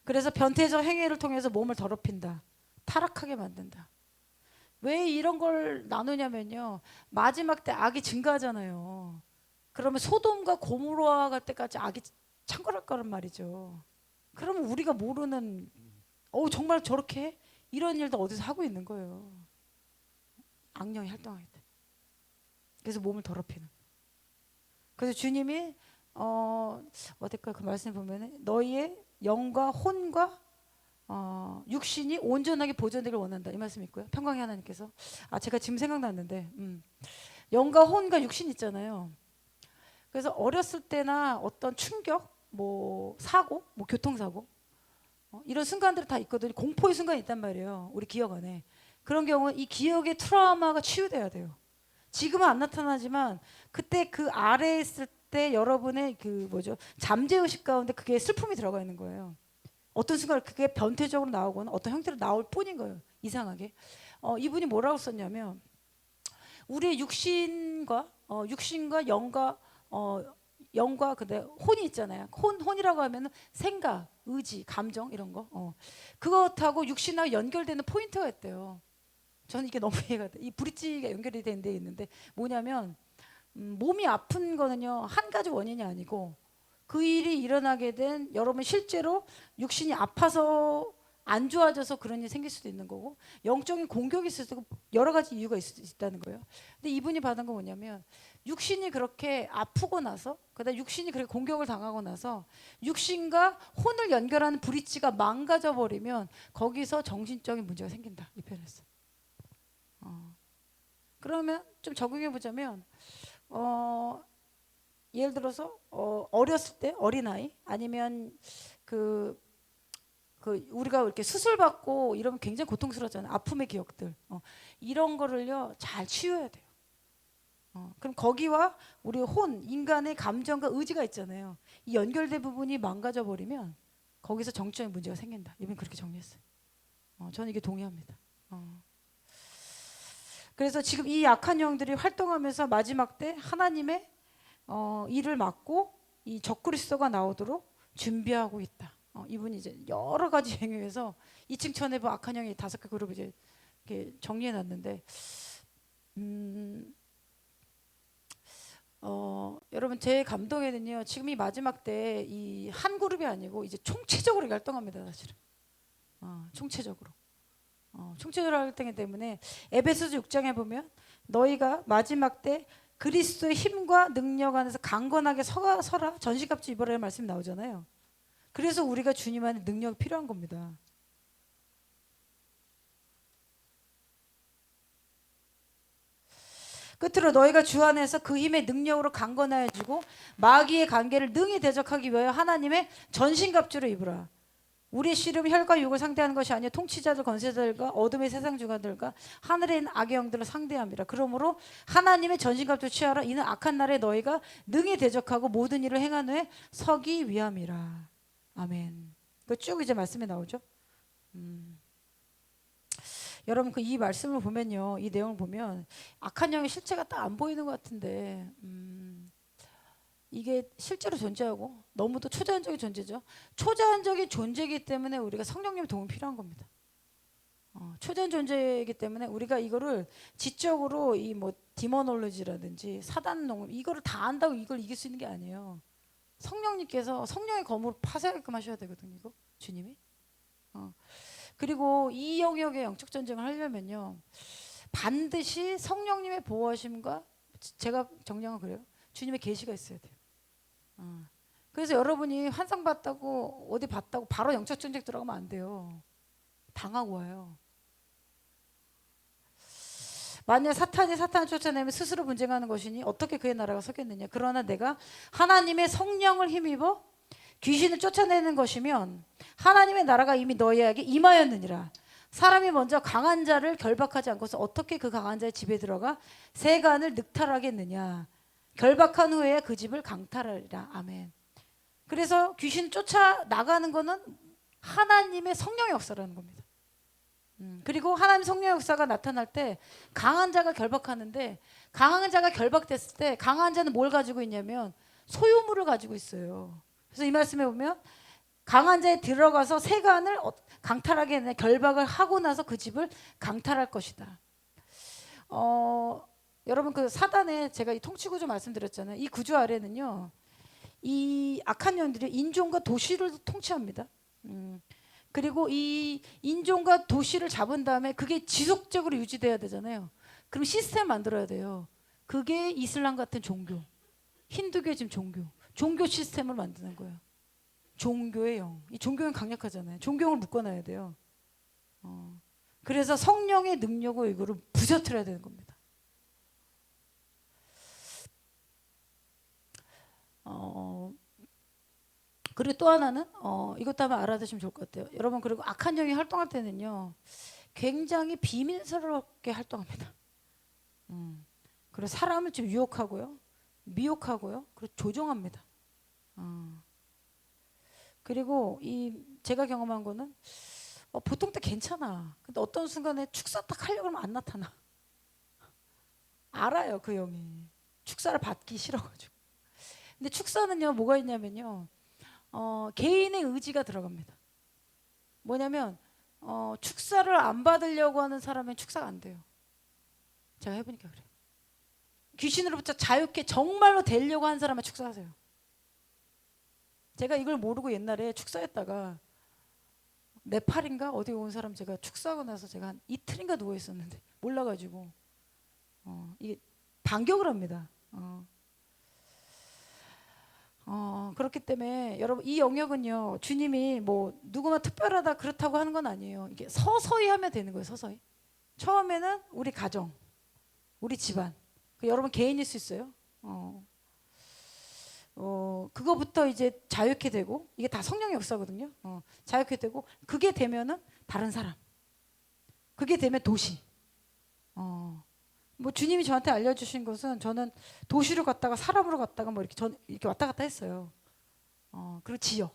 그래서 변태적 행위를 통해서 몸을 더럽힌다. 타락하게 만든다. 왜 이런 걸 나누냐면요. 마지막 때 악이 증가하잖아요. 그러면 소돔과 고모라 갈 때까지 악이 창궐할 거란 말이죠. 그러면 우리가 모르는 정말 저렇게 해? 이런 일도 어디서 하고 있는 거예요. 악령이 활동할 때. 그래서 몸을 더럽히는. 그래서 주님이 어딜까 그 말씀 보면은 너희의 영과 혼과 육신이 온전하게 보존되기를 원한다 이 말씀 있고요. 평강의 하나님께서 제가 지금 생각났는데 영과 혼과 육신 있잖아요. 그래서 어렸을 때나 어떤 충격, 뭐 사고, 뭐 교통사고 이런 순간들이 다 있거든요. 공포의 순간이 있단 말이에요. 우리 기억 안에. 그런 경우는 이 기억의 트라우마가 치유돼야 돼요. 지금은 안 나타나지만 그때 그 아래에 있을 때 여러분의 그 뭐죠 잠재의식 가운데 그게 슬픔이 들어가 있는 거예요. 어떤 순간 그게 변태적으로 나오거나 어떤 형태로 나올 뿐인 거예요. 이상하게. 이분이 뭐라고 썼냐면 우리의 육신과 영과 근데 혼이 있잖아요. 혼이라고 하면은 생각, 의지, 감정 이런 거. 그것하고 육신하고 연결되는 포인트가 있대요. 저는 이게 너무 이해가 돼. 이 브릿지가 연결이 된 데 있는데 뭐냐면 몸이 아픈 거는요 한 가지 원인이 아니고 그 일이 일어나게 된 여러분 실제로 육신이 아파서 안 좋아져서 그런 일이 생길 수도 있는 거고 영적인 공격이 있을 수도 있고 여러 가지 이유가 있다는 거예요. 근데 이분이 받은 건 뭐냐면 육신이 그렇게 아프고 나서 그다음 육신이 그렇게 공격을 당하고 나서 육신과 혼을 연결하는 브릿지가 망가져 버리면 거기서 정신적인 문제가 생긴다 이 표현했어. 그러면 좀 적용해 보자면 예를 들어서 어렸을 때 어린아이 아니면 그 우리가 이렇게 수술 받고 이러면 굉장히 고통스럽잖아요. 아픔의 기억들 이런 거를요 잘 치유해야 돼요. 그럼 거기와 우리 혼 인간의 감정과 의지가 있잖아요. 이 연결된 부분이 망가져 버리면 거기서 정적인 문제가 생긴다. 이분 그렇게 정리했어요. 저는 이게 동의합니다. 그래서 지금 이 약한 영들이 활동하면서 마지막 때 하나님의 일을 맡고 이 적그리스도가 나오도록 준비하고 있다. 이분이 이제 여러 가지 행위에서 2층 천에부 악한 영이 5개 그룹을 이제 이렇게 정리해 놨는데 여러분 제 감동에는요 지금 이 마지막 때 이 한 그룹이 아니고 이제 총체적으로 활동합니다 사실은. 총체적으로. 총체적으로 활동하기 때문에 에베소서 6장에 보면 너희가 마지막 때 그리스도의 힘과 능력 안에서 강건하게 서라 전신갑주 입으라는 말씀이 나오잖아요. 그래서 우리가 주님 안에 능력이 필요한 겁니다. 끝으로 너희가 주 안에서 그 힘의 능력으로 강건하여지고 마귀의 관계를 능히 대적하기 위하여 하나님의 전신갑주를 입으라. 우리의 씨름은 혈과 육을 상대하는 것이 아니라 통치자들 권세자들과 어둠의 세상 주관들과 하늘에 있는 악의 영들을 상대함이라. 그러므로 하나님의 전신갑주를 취하라. 이는 악한 날에 너희가 능히 대적하고 모든 일을 행한 후에 서기 위함이라. 아멘. 그 쭉 이제 말씀에 나오죠. 여러분 그 이 말씀을 보면요, 이 내용을 보면 악한 영의 실체가 딱 안 보이는 것 같은데 이게 실제로 존재하고 너무도 초자연적인 존재죠. 초자연적인 존재이기 때문에 우리가 성령님의 도움이 필요한 겁니다. 초자연 존재이기 때문에 우리가 이거를 지적으로 이 뭐 디모놀로지라든지 사단 농업 이거를 다 안다고 이걸 이길 수 있는 게 아니에요. 성령님께서 성령의 검으로 파쇄하게끔 하셔야 되거든요. 이거 주님이. 그리고 이 영역의 영적 전쟁을 하려면요 반드시 성령님의 보호하심과 제가 정량은 그래요. 주님의 계시가 있어야 돼요. 그래서 여러분이 환상 봤다고 어디 봤다고 바로 영적 전쟁 들어가면 안 돼요. 당하고 와요. 만약 사탄이 사탄을 쫓아내면 스스로 분쟁하는 것이니 어떻게 그의 나라가 서겠느냐. 그러나 내가 하나님의 성령을 힘입어 귀신을 쫓아내는 것이면 하나님의 나라가 이미 너희에게 임하였느니라. 사람이 먼저 강한 자를 결박하지 않고서 어떻게 그 강한 자의 집에 들어가 세간을 늑탈하겠느냐. 결박한 후에 그 집을 강탈하리라. 아멘. 그래서 귀신 쫓아나가는 거는 하나님의 성령의 역사라는 겁니다. 그리고 하나님 성령의 역사가 나타날 때 강한 자가 결박하는데 강한 자가 결박됐을 때 강한 자는 뭘 가지고 있냐면 소유물을 가지고 있어요. 그래서 이 말씀에 보면 강한 자에 들어가서 세간을 강탈하게 되는 결박을 하고 나서 그 집을 강탈할 것이다. 여러분 그 사단의 제가 이 통치구조 말씀드렸잖아요. 이 구조 아래는요 이 악한 영들이 인종과 도시를 통치합니다. 그리고 이 인종과 도시를 잡은 다음에 그게 지속적으로 유지돼야 되잖아요. 그럼 시스템 만들어야 돼요. 그게 이슬람 같은 종교, 힌두교 지금 종교 시스템을 만드는 거예요. 종교의 영. 이 종교는 강력하잖아요. 종교를 묶어놔야 돼요. 그래서 성령의 능력으로 이거를 부셔뜨려야 되는 겁니다. 그리고 또 하나는 이것도 한번 알아두시면 좋을 것 같아요. 여러분 그리고 악한 영이 활동할 때는요 굉장히 비밀스럽게 활동합니다. 그리고 사람을 좀 유혹하고요, 미혹하고요, 그리고 조종합니다. 그리고 이 제가 경험한 거는 보통 때 괜찮아. 근데 어떤 순간에 축사 딱 하려고 하면 안 나타나. 알아요 그 영이. 축사를 받기 싫어가지고. 근데 축사는요 뭐가 있냐면요 개인의 의지가 들어갑니다. 뭐냐면 축사를 안 받으려고 하는 사람은 축사가 안 돼요. 제가 해보니까 그래요. 귀신으로부터 자유케 정말로 되려고 하는 사람은 축사하세요. 제가 이걸 모르고 옛날에 축사했다가 네팔인가 어디 온 사람 제가 축사하고 나서 제가 한 이틀인가 누워 있었는데 몰라가지고 이게 반격을 합니다. 그렇기 때문에 여러분 이 영역은요 주님이 뭐 누구만 특별하다 그렇다고 하는 건 아니에요. 이게 서서히 하면 되는 거예요. 서서히. 처음에는 우리 가정, 우리 집안, 여러분 개인일 수 있어요. 그거부터 이제 자유케 되고 이게 다 성령의 역사거든요. 자유케 되고 그게 되면은 다른 사람, 그게 되면 도시. 뭐 주님이 저한테 알려주신 것은 저는 도시로 갔다가 사람으로 갔다가 뭐 이렇게 이렇게 왔다 갔다 했어요. 그리고 지역.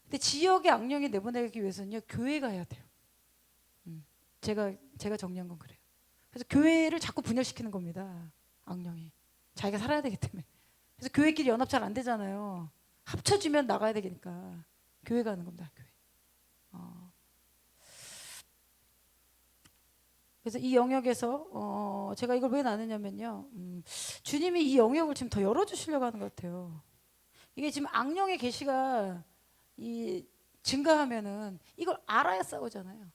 근데 지역의 악령이 내보내기 위해서는요 교회가 해야 돼요. 제가 정리한 건 그래요. 그래서 교회를 자꾸 분열시키는 겁니다. 악령이 자기가 살아야 되기 때문에. 그래서 교회끼리 연합 잘 안 되잖아요. 합쳐지면 나가야 되니까 교회가 하는 겁니다. 교회. 그래서 이 영역에서 제가 이걸 왜 나누냐면요 주님이 이 영역을 지금 더 열어주시려고 하는 것 같아요. 이게 지금 악령의 계시가 증가하면은 이걸 알아야 싸우잖아요.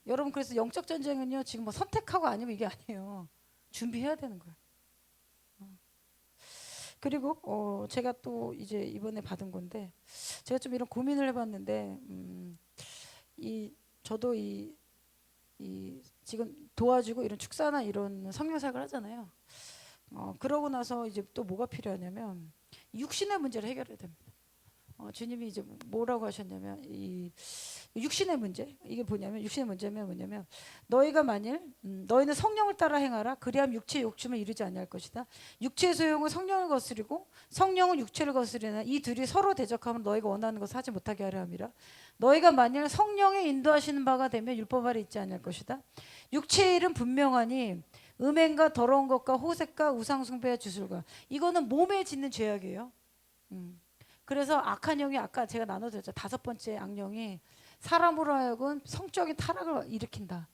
여러분 그래서 영적 전쟁은요 지금 뭐 선택하고 아니면 이게 아니에요. 준비해야 되는 거예요. 그리고 제가 또 이제 이번에 받은 건데 제가 좀 이런 고민을 해봤는데 저도 지금 도와주고 이런 축사나 이런 성령사역을 하잖아요. 그러고 나서 이제 또 뭐가 필요하냐면 육신의 문제를 해결해야 됩니다. 주님이 이제 뭐라고 하셨냐면 이 육신의 문제 이게 뭐냐면 육신의 문제면 뭐냐면 너희가 만일 너희는 성령을 따라 행하라 그리하면 육체의 욕심을 이루지 아니할 것이다. 육체의 소용은 성령을 거스리고 성령은 육체를 거스리나 이 둘이 서로 대적하면 너희가 원하는 것을 하지 못하게 하려 함이라. 너희가 만일 성령의 인도하시는 바가 되면 율법 아래 있지 아니할 것이다. 육체의 일은 분명하니 음행과 더러운 것과 호색과 우상숭배와 주술과 이거는 몸에 짓는 죄악이에요. 그래서 악한 영이 아까 제가 나눠드렸죠. 5번째 악령이 사람으로 하여금 성적인 타락을 일으킨다.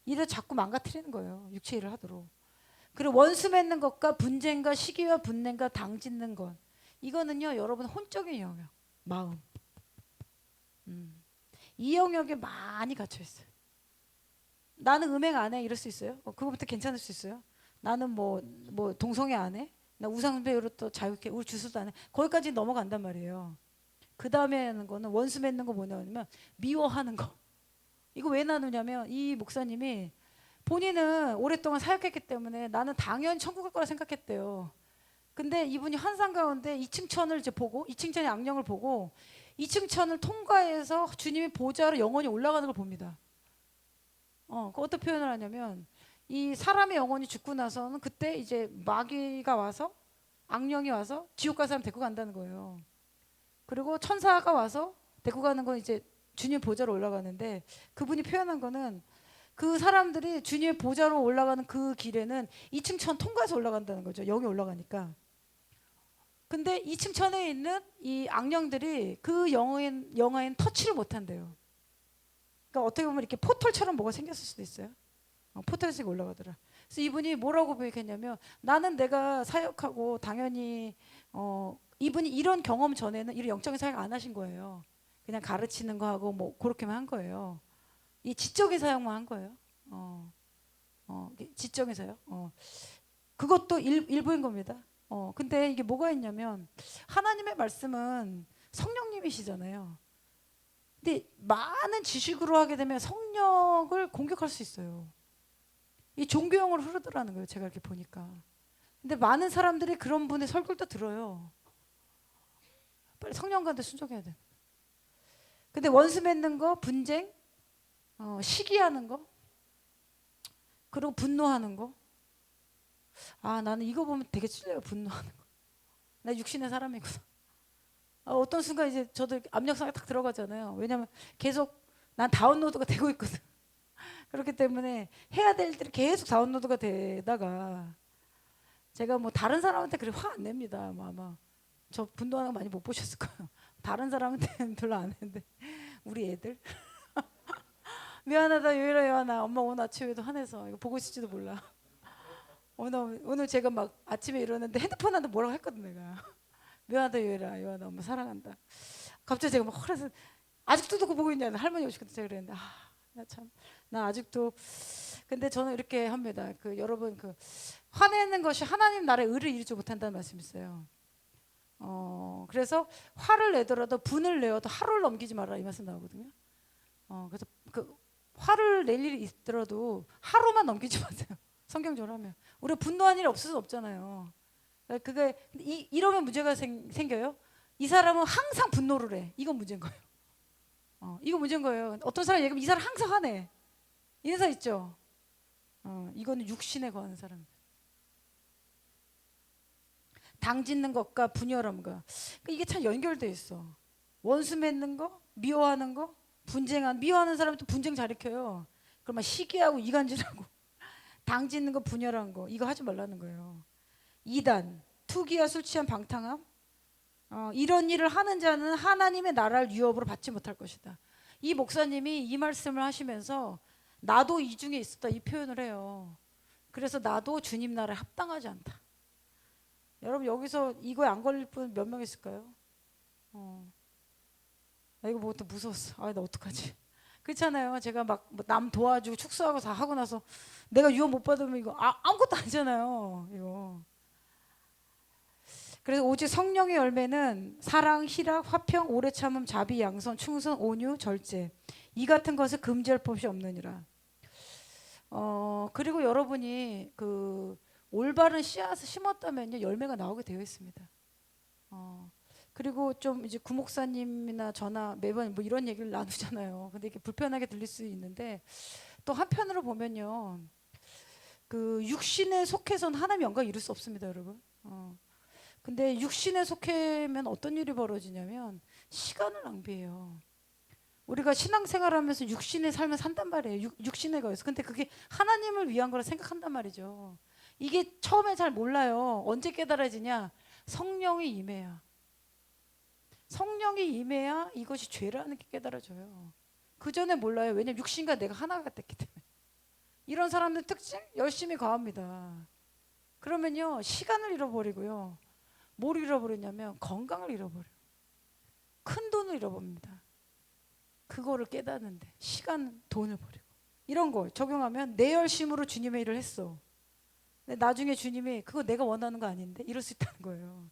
이를 자꾸 망가뜨리는 거예요. 육체 일을 하도록. 그리고 원수 맺는 것과 분쟁과 시기와 분냄과 당짓는 것. 이거는요 여러분 혼적인 영역. 마음. 이 영역에 많이 갇혀 있어요. 나는 음행 안 해 이럴 수 있어요. 그거부터 괜찮을 수 있어요. 나는 뭐 동성애 안 해. 나 우상배우로 또 자유롭게 우리 주술도 안 해. 거기까지 넘어간단 말이에요. 그 다음에 하는 거는 원수 맺는 거 뭐냐면 미워하는 거. 이거 왜 나누냐면 이 목사님이 본인은 오랫동안 사역했기 때문에 나는 당연히 천국 갈 거라 생각했대요. 근데 이분이 환상 가운데 2층 천을 이제 보고 2층 천의 악령을 보고 2층 천을 통과해서 주님의 보좌로 영원히 올라가는 걸 봅니다. 그 어떻게 표현을 하냐면 이 사람의 영혼이 죽고 나서는 그때 이제 마귀가 와서 악령이 와서 지옥 갈 사람 데리고 간다는 거예요. 그리고 천사가 와서 데리고 가는 건 이제 주님 보좌로 올라가는데 그분이 표현한 거는 그 사람들이 주님의 보좌로 올라가는 그 길에는 2층 천 통과해서 올라간다는 거죠. 영이 올라가니까. 근데 2층 천에 있는 이 악령들이 그 영화엔 터치를 못한대요. 그러니까 어떻게 보면 이렇게 포털처럼 뭐가 생겼을 수도 있어요. 포털에서 올라가더라. 그래서 이분이 뭐라고 고백했냐면 나는 내가 사역하고 당연히 이분이 이런 경험 전에는 이런 영적인 사역 안 하신 거예요. 그냥 가르치는 거 하고 뭐 그렇게만 한 거예요. 이 지적인 사역만 한 거예요. 지적에서요. 그것도 일부인 겁니다. 근데 이게 뭐가 있냐면 하나님의 말씀은 성령님이시잖아요. 근데 많은 지식으로 하게 되면 성령을 공격할 수 있어요. 이 종교용으로 흐르더라는 거예요. 제가 이렇게 보니까. 근데 많은 사람들이 그런 분의 설교를 또 들어요. 빨리 성령과한테 순종해야 돼. 근데 원수 맺는 거, 분쟁, 시기하는 거, 그리고 분노하는 거. 나는 이거 보면 되게 찔려요. 분노하는 거. 나 육신의 사람이구나. 어떤 순간 이제 저도 압력상에 딱 들어가잖아요. 왜냐면 계속 난 다운로드가 되고 있거든. 그렇기 때문에 해야 될 일들이 계속 다운로드가 되다가 제가 뭐 다른 사람한테 그렇게 화 안 냅니다. 뭐 아마 저 분노하는 거 많이 못 보셨을 거예요. 다른 사람한테는 별로 안 했는데 우리 애들 미안하다 유일아 요한아 엄마 오늘 아침에도 화내서 이거 보고 있을지도 몰라. 오늘 제가 막 아침에 일어났는데 핸드폰한테 뭐라고 했거든 내가. 미안하다 유일아 요한아 엄마 사랑한다. 갑자기 제가 막 화내서 아직도 그거 보고 있냐 할머니 오시거든. 제가 그랬는데 나 아직도 근데 저는 이렇게 합니다. 여러분 화내는 것이 하나님 나라의 의를 이루지 못한다는 말씀이 있어요. 그래서 화를 내더라도 분을 내어도 하루를 넘기지 말라 이 말씀 나오거든요. 그래서 화를 낼 일이 있더라도 하루만 넘기지 마세요. 성경적으로 하면 우리가 분노한 일이 없을 수 없잖아요. 그게 이러면 문제가 생겨요. 이 사람은 항상 분노를 해. 이건 문제인 거예요. 이거 문제인 거예요. 어떤 사람 얘기하면 이 사람 항상 화내. 이런 사람 있죠. 이거는 육신에 거하는 사람. 당짓는 것과 분열함과 이게 참 연결돼 있어. 원수 맺는 거, 미워하는 거, 미워하는 사람이 또 분쟁 잘 일으켜요. 그러면 시기하고 이간질하고 당짓는 거, 분열한 거 이거 하지 말라는 거예요. 이단, 투기와 술 취한 방탕함, 이런 일을 하는 자는 하나님의 나라를 유업으로 받지 못할 것이다. 이 목사님이 이 말씀을 하시면서 나도 이 중에 있었다 이 표현을 해요. 그래서 나도 주님 나라에 합당하지 않다. 여러분 여기서 이거에 안 걸릴 분 몇 명 있을까요? 이거 보고 또 무서웠어. 나 어떡하지? 그렇잖아요. 제가 막 남 도와주고 축사하고 다 하고 나서 내가 유업 못 받으면 이거 아무것도 아니잖아요. 이거. 그래서 오직 성령의 열매는 사랑, 희락, 화평, 오래 참음, 자비, 양선, 충성, 온유, 절제 이 같은 것을 금지할 법이 없느니라. 그리고 여러분이 올바른 씨앗을 심었다면요 열매가 나오게 되어 있습니다. 그리고 좀 이제 구목사님이나 저나 매번 뭐 이런 얘기를 나누잖아요. 근데 이게 불편하게 들릴 수 있는데 또 한편으로 보면요 육신에 속해서는 하나님 영광 이룰 수 없습니다, 여러분. 근데 육신에 속해면 어떤 일이 벌어지냐면 시간을 낭비해요. 우리가 신앙생활하면서 육신의 삶을 산단 말이에요. 육신에 거해서. 근데 그게 하나님을 위한 거라 생각한단 말이죠. 이게 처음에 잘 몰라요. 언제 깨달아지냐? 성령이 임해야. 성령이 임해야 이것이 죄라는 게 깨달아져요. 그 전에 몰라요. 왜냐면 육신과 내가 하나가 됐기 때문에. 이런 사람들 특징 열심히 과합니다. 그러면요 시간을 잃어버리고요. 뭘 잃어버리냐면 건강을 잃어버려요. 큰 돈을 잃어버립니다. 그거를 깨닫는데 시간, 돈을 버리고 이런 거 적용하면 내 열심으로 주님의 일을 했어. 근데 나중에 주님이 그거 내가 원하는 거 아닌데 이럴 수 있다는 거예요.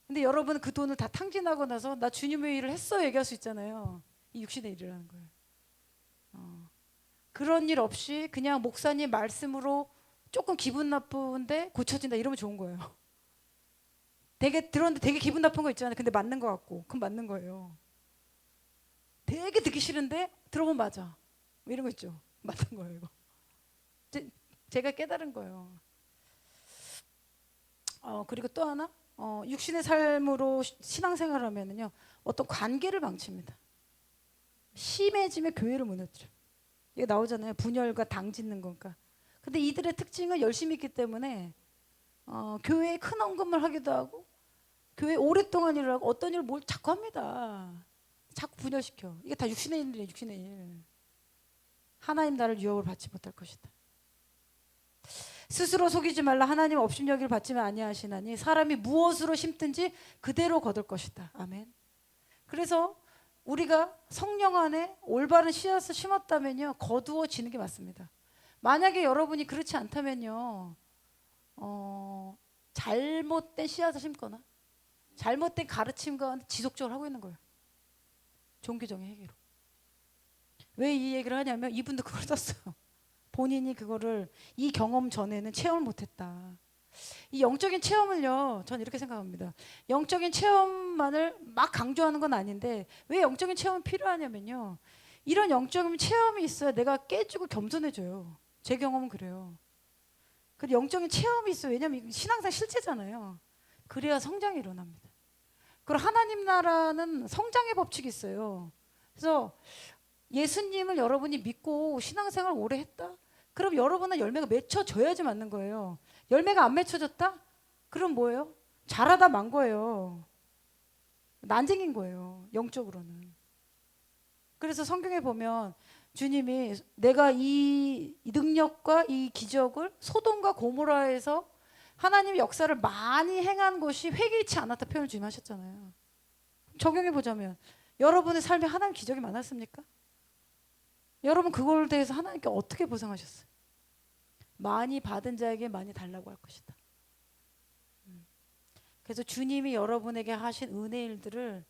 근데 여러분 그 돈을 다 탕진하고 나서 나 주님의 일을 했어 얘기할 수 있잖아요. 이 육신의 일이라는 거예요. 그런 일 없이 그냥 목사님 말씀으로 조금 기분 나쁜데 고쳐진다 이러면 좋은 거예요. 되게 들었는데 되게 기분 나쁜 거 있잖아요. 근데 맞는 거 같고 그럼 맞는 거예요. 되게 듣기 싫은데 들어보면 맞아. 뭐 이런 거 있죠. 맞는 거예요 이거. 제가 깨달은 거예요. 그리고 또 하나 육신의 삶으로 신앙생활을 하면은요 어떤 관계를 망칩니다. 심해지면 교회를 무너뜨려. 이게 나오잖아요. 분열과 당짓는 건가. 근데 이들의 특징은 열심히 있기 때문에 교회에 큰 헌금을 하기도 하고 교회 오랫동안 일을 하고 어떤 일을 뭘 자꾸 합니다. 자꾸 분열시켜. 이게 다 육신의 일이에요. 육신의 일. 하나님 나를 유업을 받지 못할 것이다. 스스로 속이지 말라. 하나님 업신여기를 받지만 아니하시나니 사람이 무엇으로 심든지 그대로 거둘 것이다. 아멘. 그래서 우리가 성령 안에 올바른 씨앗을 심었다면요, 거두어지는 게 맞습니다. 만약에 여러분이 그렇지 않다면요, 잘못된 씨앗을 심거나 잘못된 가르침과 지속적으로 하고 있는 거예요. 종교적인 회개로. 왜 이 얘기를 하냐면 이분도 그걸 썼어요. 본인이 그거를 이 경험 전에는 체험을 못했다. 이 영적인 체험을요, 전 이렇게 생각합니다. 영적인 체험만을 막 강조하는 건 아닌데 왜 영적인 체험이 필요하냐면요, 이런 영적인 체험이 있어야 내가 깨지고 겸손해져요. 제 경험은 그래요. 그 영적인 체험이 있어요. 왜냐하면 신앙상 실제잖아요. 그래야 성장이 일어납니다. 그리고 하나님 나라는 성장의 법칙이 있어요. 그래서 예수님을 여러분이 믿고 신앙생활 오래 했다? 그럼 여러분은 열매가 맺혀져야지 맞는 거예요. 열매가 안 맺혀졌다? 그럼 뭐예요? 자라다 만 거예요. 난쟁인 거예요. 영적으로는. 그래서 성경에 보면 주님이 내가 이 능력과 이 기적을 소돔과 고모라에서 하나님의 역사를 많이 행한 것이 회개치 않았다 표현을 주님 하셨잖아요. 적용해 보자면 여러분의 삶에 하나님 기적이 많았습니까? 여러분 그걸 대해서 하나님께 어떻게 보상하셨어요? 많이 받은 자에게 많이 달라고 할 것이다. 그래서 주님이 여러분에게 하신 은혜 일들을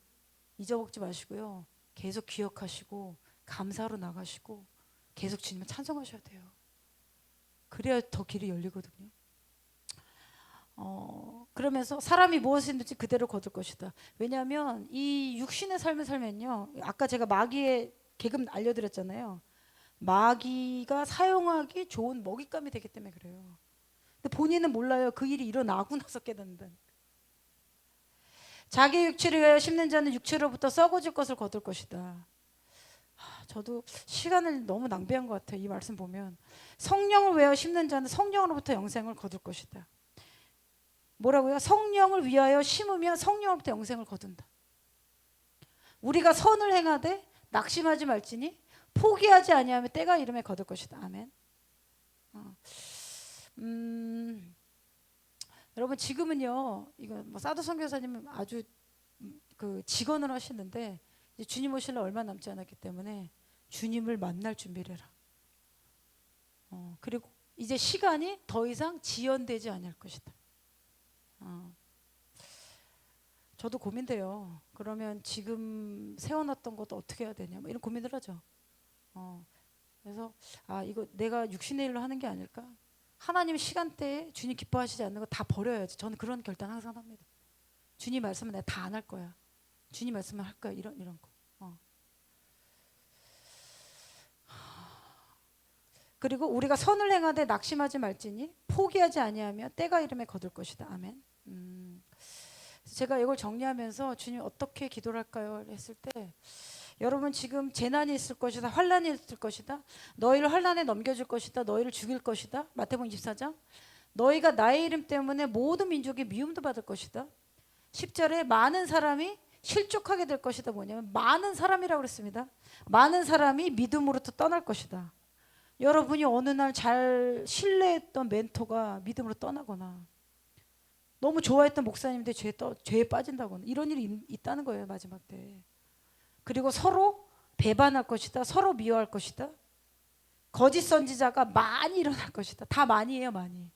잊어먹지 마시고요. 계속 기억하시고 감사로 나가시고 계속 주님을 찬송하셔야 돼요. 그래야 더 길이 열리거든요. 그러면서 사람이 무엇이든지 그대로 거둘 것이다. 왜냐하면 이 육신의 삶을 살면요, 아까 제가 마귀의 계급 알려드렸잖아요. 마귀가 사용하기 좋은 먹잇감이 되기 때문에 그래요. 근데 본인은 몰라요. 그 일이 일어나고 나서 깨닫는다. 자기 육체를 위하여 심는 자는 육체로부터 썩어질 것을 거둘 것이다. 저도 시간을 너무 낭비한 것 같아요. 이 말씀 보면 성령을 위하여 심는 자는 성령으로부터 영생을 거둘 것이다. 뭐라고요? 성령을 위하여 심으면 성령으로부터 영생을 거둔다. 우리가 선을 행하되 낙심하지 말지니 포기하지 아니하면 때가 이름에 거둘 것이다. 아멘. 여러분 지금은요, 이거 뭐 사도 선교사님은 아주 그 직언을 하시는데 이제 주님 오실 날 얼마 남지 않았기 때문에 주님을 만날 준비를 해라. 그리고 이제 시간이 더 이상 지연되지 않을 것이다. 저도 고민돼요. 그러면 지금 세워놨던 것도 어떻게 해야 되냐, 뭐 이런 고민을 하죠. 그래서 이거 내가 육신의 일로 하는 게 아닐까? 하나님 시간대에 주님 기뻐하시지 않는 거 다 버려야지. 저는 그런 결단 항상 합니다. 주님 말씀은 내가 다 안 할 거야. 주님 말씀을 할 거야. 이런 거. 그리고 우리가 선을 행하되 낙심하지 말지니 포기하지 아니하며 때가 이름에 거둘 것이다. 아멘. 제가 이걸 정리하면서 주님 어떻게 기도를 할까요? 했을 때 여러분 지금 재난이 있을 것이다. 환난이 있을 것이다. 너희를 환난에 넘겨줄 것이다. 너희를 죽일 것이다. 마태복음 24장. 너희가 나의 이름 때문에 모든 민족이 미움도 받을 것이다. 10절에 많은 사람이 실족하게 될 것이다. 뭐냐면 많은 사람이라고 그랬습니다. 많은 사람이 믿음으로부터 떠날 것이다. 여러분이 어느 날 잘 신뢰했던 멘토가 믿음으로 떠나거나 너무 좋아했던 목사님인데 죄에 빠진다거나 이런 일이 있다는 거예요. 마지막 때. 그리고 서로 배반할 것이다. 서로 미워할 것이다. 거짓 선지자가 많이 일어날 것이다. 다 많이에요. 많이.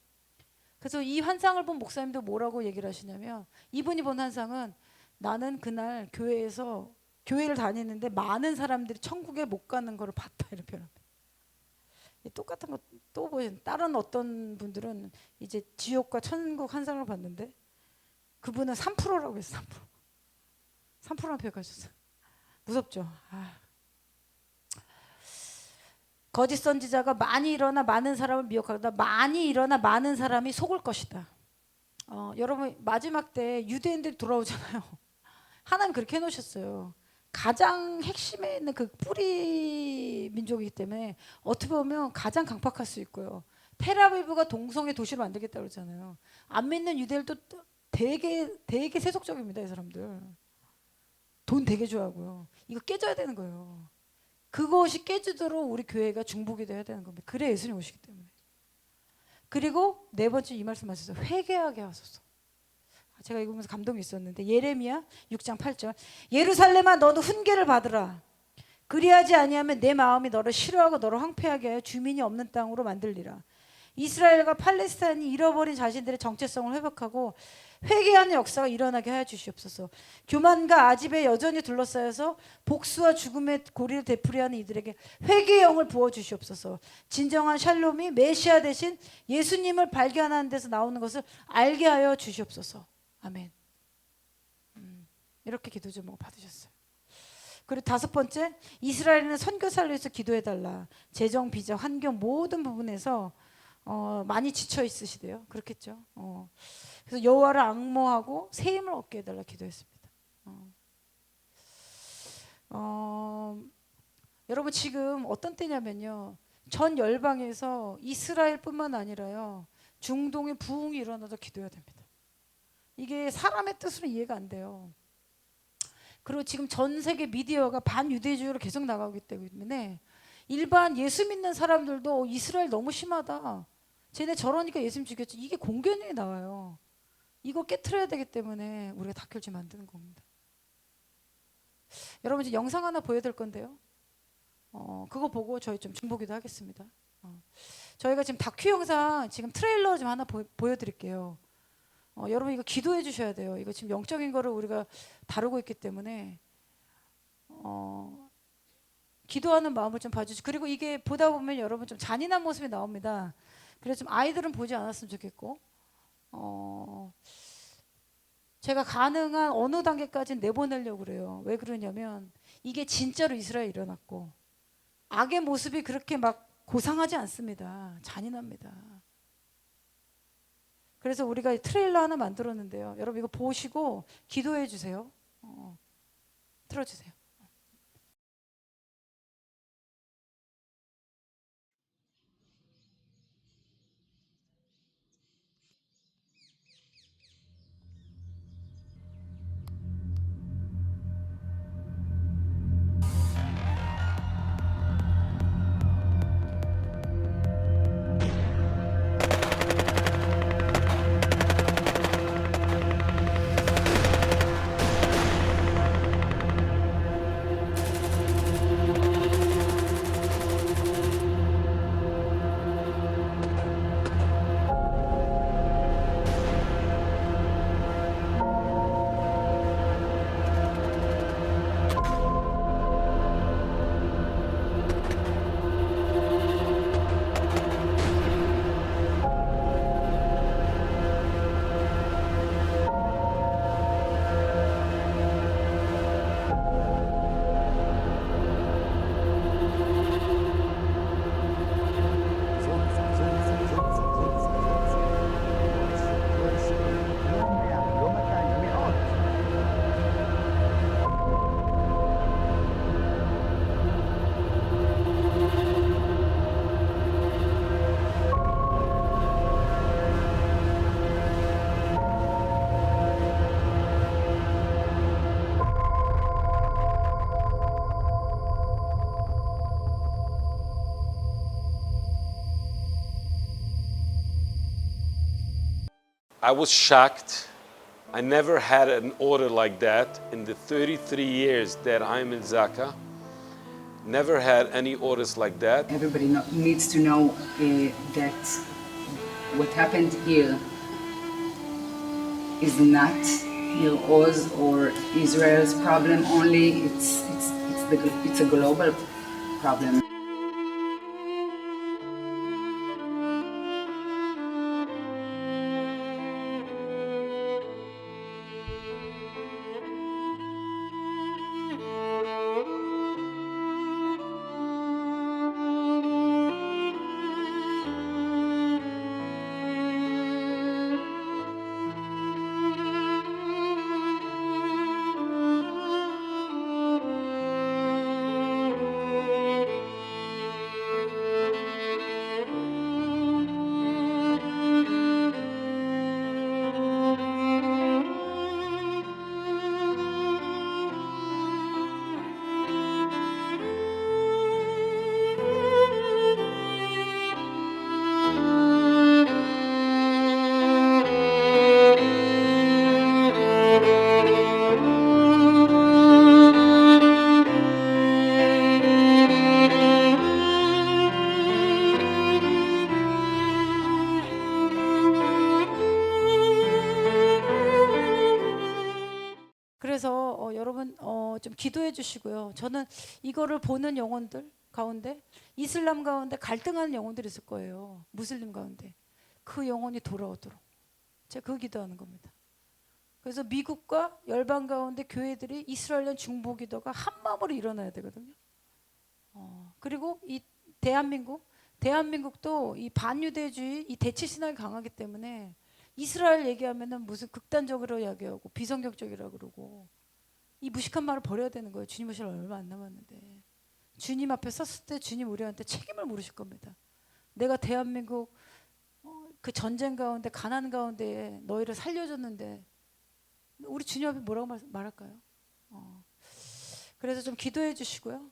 그래서 이 환상을 본 목사님도 뭐라고 얘기를 하시냐면 이분이 본 환상은 나는 그날 교회를 다니는데 많은 사람들이 천국에 못 가는 거를 봤다. 이런 표현합니다. 똑같은 거 또 보신 다른 어떤 분들은 이제 지옥과 천국 환상을 봤는데 그분은 3%라고 했어요. 3%. 3%라는 표현하셨어요. 무섭죠. 거짓 선지자가 많이 일어나 많은 사람을 미혹하다. 많이 일어나 많은 사람이 속을 것이다. 여러분 마지막 때 유대인들이 돌아오잖아요. 하나님 그렇게 해놓으셨어요. 가장 핵심에 있는 그 뿌리 민족이기 때문에 어떻게 보면 가장 강팍할 수 있고요. 텔아비브가 동성애 도시로 만들겠다고 그러잖아요. 안 믿는 유대인들도 되게 세속적입니다. 이 사람들. 돈 되게 좋아하고요. 이거 깨져야 되는 거예요. 그것이 깨지도록 우리 교회가 중보기 돼야 되는 겁니다. 그래 예수님 오시기 때문에. 그리고 네 번째 이 말씀 하셨어요. 회개하게 하소서. 제가 읽으면서 감동이 있었는데 예레미야 6장 8절 예루살렘아 너도 훈계를 받으라. 그리하지 아니하면 내 마음이 너를 싫어하고 너를 황폐하게 하여 주민이 없는 땅으로 만들리라. 이스라엘과 팔레스타인이 잃어버린 자신들의 정체성을 회복하고 회개하는 역사가 일어나게 하여 주시옵소서. 교만과 아집에 여전히 둘러싸여서 복수와 죽음의 고리를 되풀이하는 이들에게 회개의 영을 부어 주시옵소서. 진정한 샬롬이 메시아 대신 예수님을 발견하는 데서 나오는 것을 알게 하여 주시옵소서. 아멘. 이렇게 기도 제목을 받으셨어요. 그리고 5번째, 이스라엘은 선교사를 위해서 기도해달라. 재정, 비자, 환경 모든 부분에서 많이 지쳐 있으시대요. 그렇겠죠. 그래서 여호와를 앙모하고 새 힘을 얻게 해달라 기도했습니다. 여러분 지금 어떤 때냐면요, 전 열방에서 이스라엘뿐만 아니라요 중동에 부흥이 일어나도 기도해야 됩니다. 이게 사람의 뜻으로 이해가 안 돼요. 그리고 지금 전 세계 미디어가 반유대주의로 계속 나가기 때문에 일반 예수 믿는 사람들도 이스라엘 너무 심하다, 쟤네 저러니까 예수님 죽였지, 이게 공견이 나와요. 이거 깨트려야 되기 때문에 우리가 다큐를 만드는 겁니다. 여러분 이제 영상 하나 보여드릴 건데요. 그거 보고 저희 좀 중보기도 하겠습니다. 저희가 지금 다큐 영상 지금 트레일러 좀 하나 보여드릴게요. 여러분 이거 기도해 주셔야 돼요. 이거 지금 영적인 거를 우리가 다루고 있기 때문에 기도하는 마음을 좀 봐주시고, 그리고 이게 보다 보면 여러분 좀 잔인한 모습이 나옵니다. 그래서 좀 아이들은 보지 않았으면 좋겠고, 제가 가능한 어느 단계까지는 내보내려고 그래요. 왜 그러냐면 이게 진짜로 이스라엘에 일어났고 악의 모습이 그렇게 막 고상하지 않습니다. 잔인합니다. 그래서 우리가 트레일러 하나 만들었는데요. 여러분 이거 보시고 기도해 주세요. 틀어주세요. I was shocked. I never had an order like that in the 33 years that I'm in Zaka. Never had any orders like that. Everybody needs to know that what happened here is not your Oz or Israel's problem only. It's a global problem. 기도해 주시고요. 저는 이거를 보는 영혼들 가운데 이슬람 가운데 갈등하는 영혼들이 있을 거예요. 무슬림 가운데 그 영혼이 돌아오도록 제가 그 기도하는 겁니다. 그래서 미국과 열방 가운데 교회들이 이스라엘련 중보 기도가 한 마음으로 일어나야 되거든요. 그리고 이 대한민국도 이 반유대주의, 이 대치 신학이 강하기 때문에 이스라엘 얘기하면은 무슨 극단적으로 이야기하고 비성경적이라 그러고 이 무식한 말을 버려야 되는 거예요. 주님 오실 얼마 안 남았는데 주님 앞에 섰을 때 주님 우리한테 책임을 물으실 겁니다. 내가 대한민국 그 전쟁 가운데 가난 가운데 너희를 살려줬는데 우리 주님 앞에 뭐라고 말할까요? 그래서 좀 기도해 주시고요.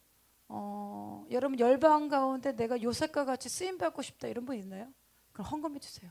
여러분 열방 가운데 내가 요셉과 같이 쓰임 받고 싶다 이런 분 있나요? 그럼 헌금해 주세요.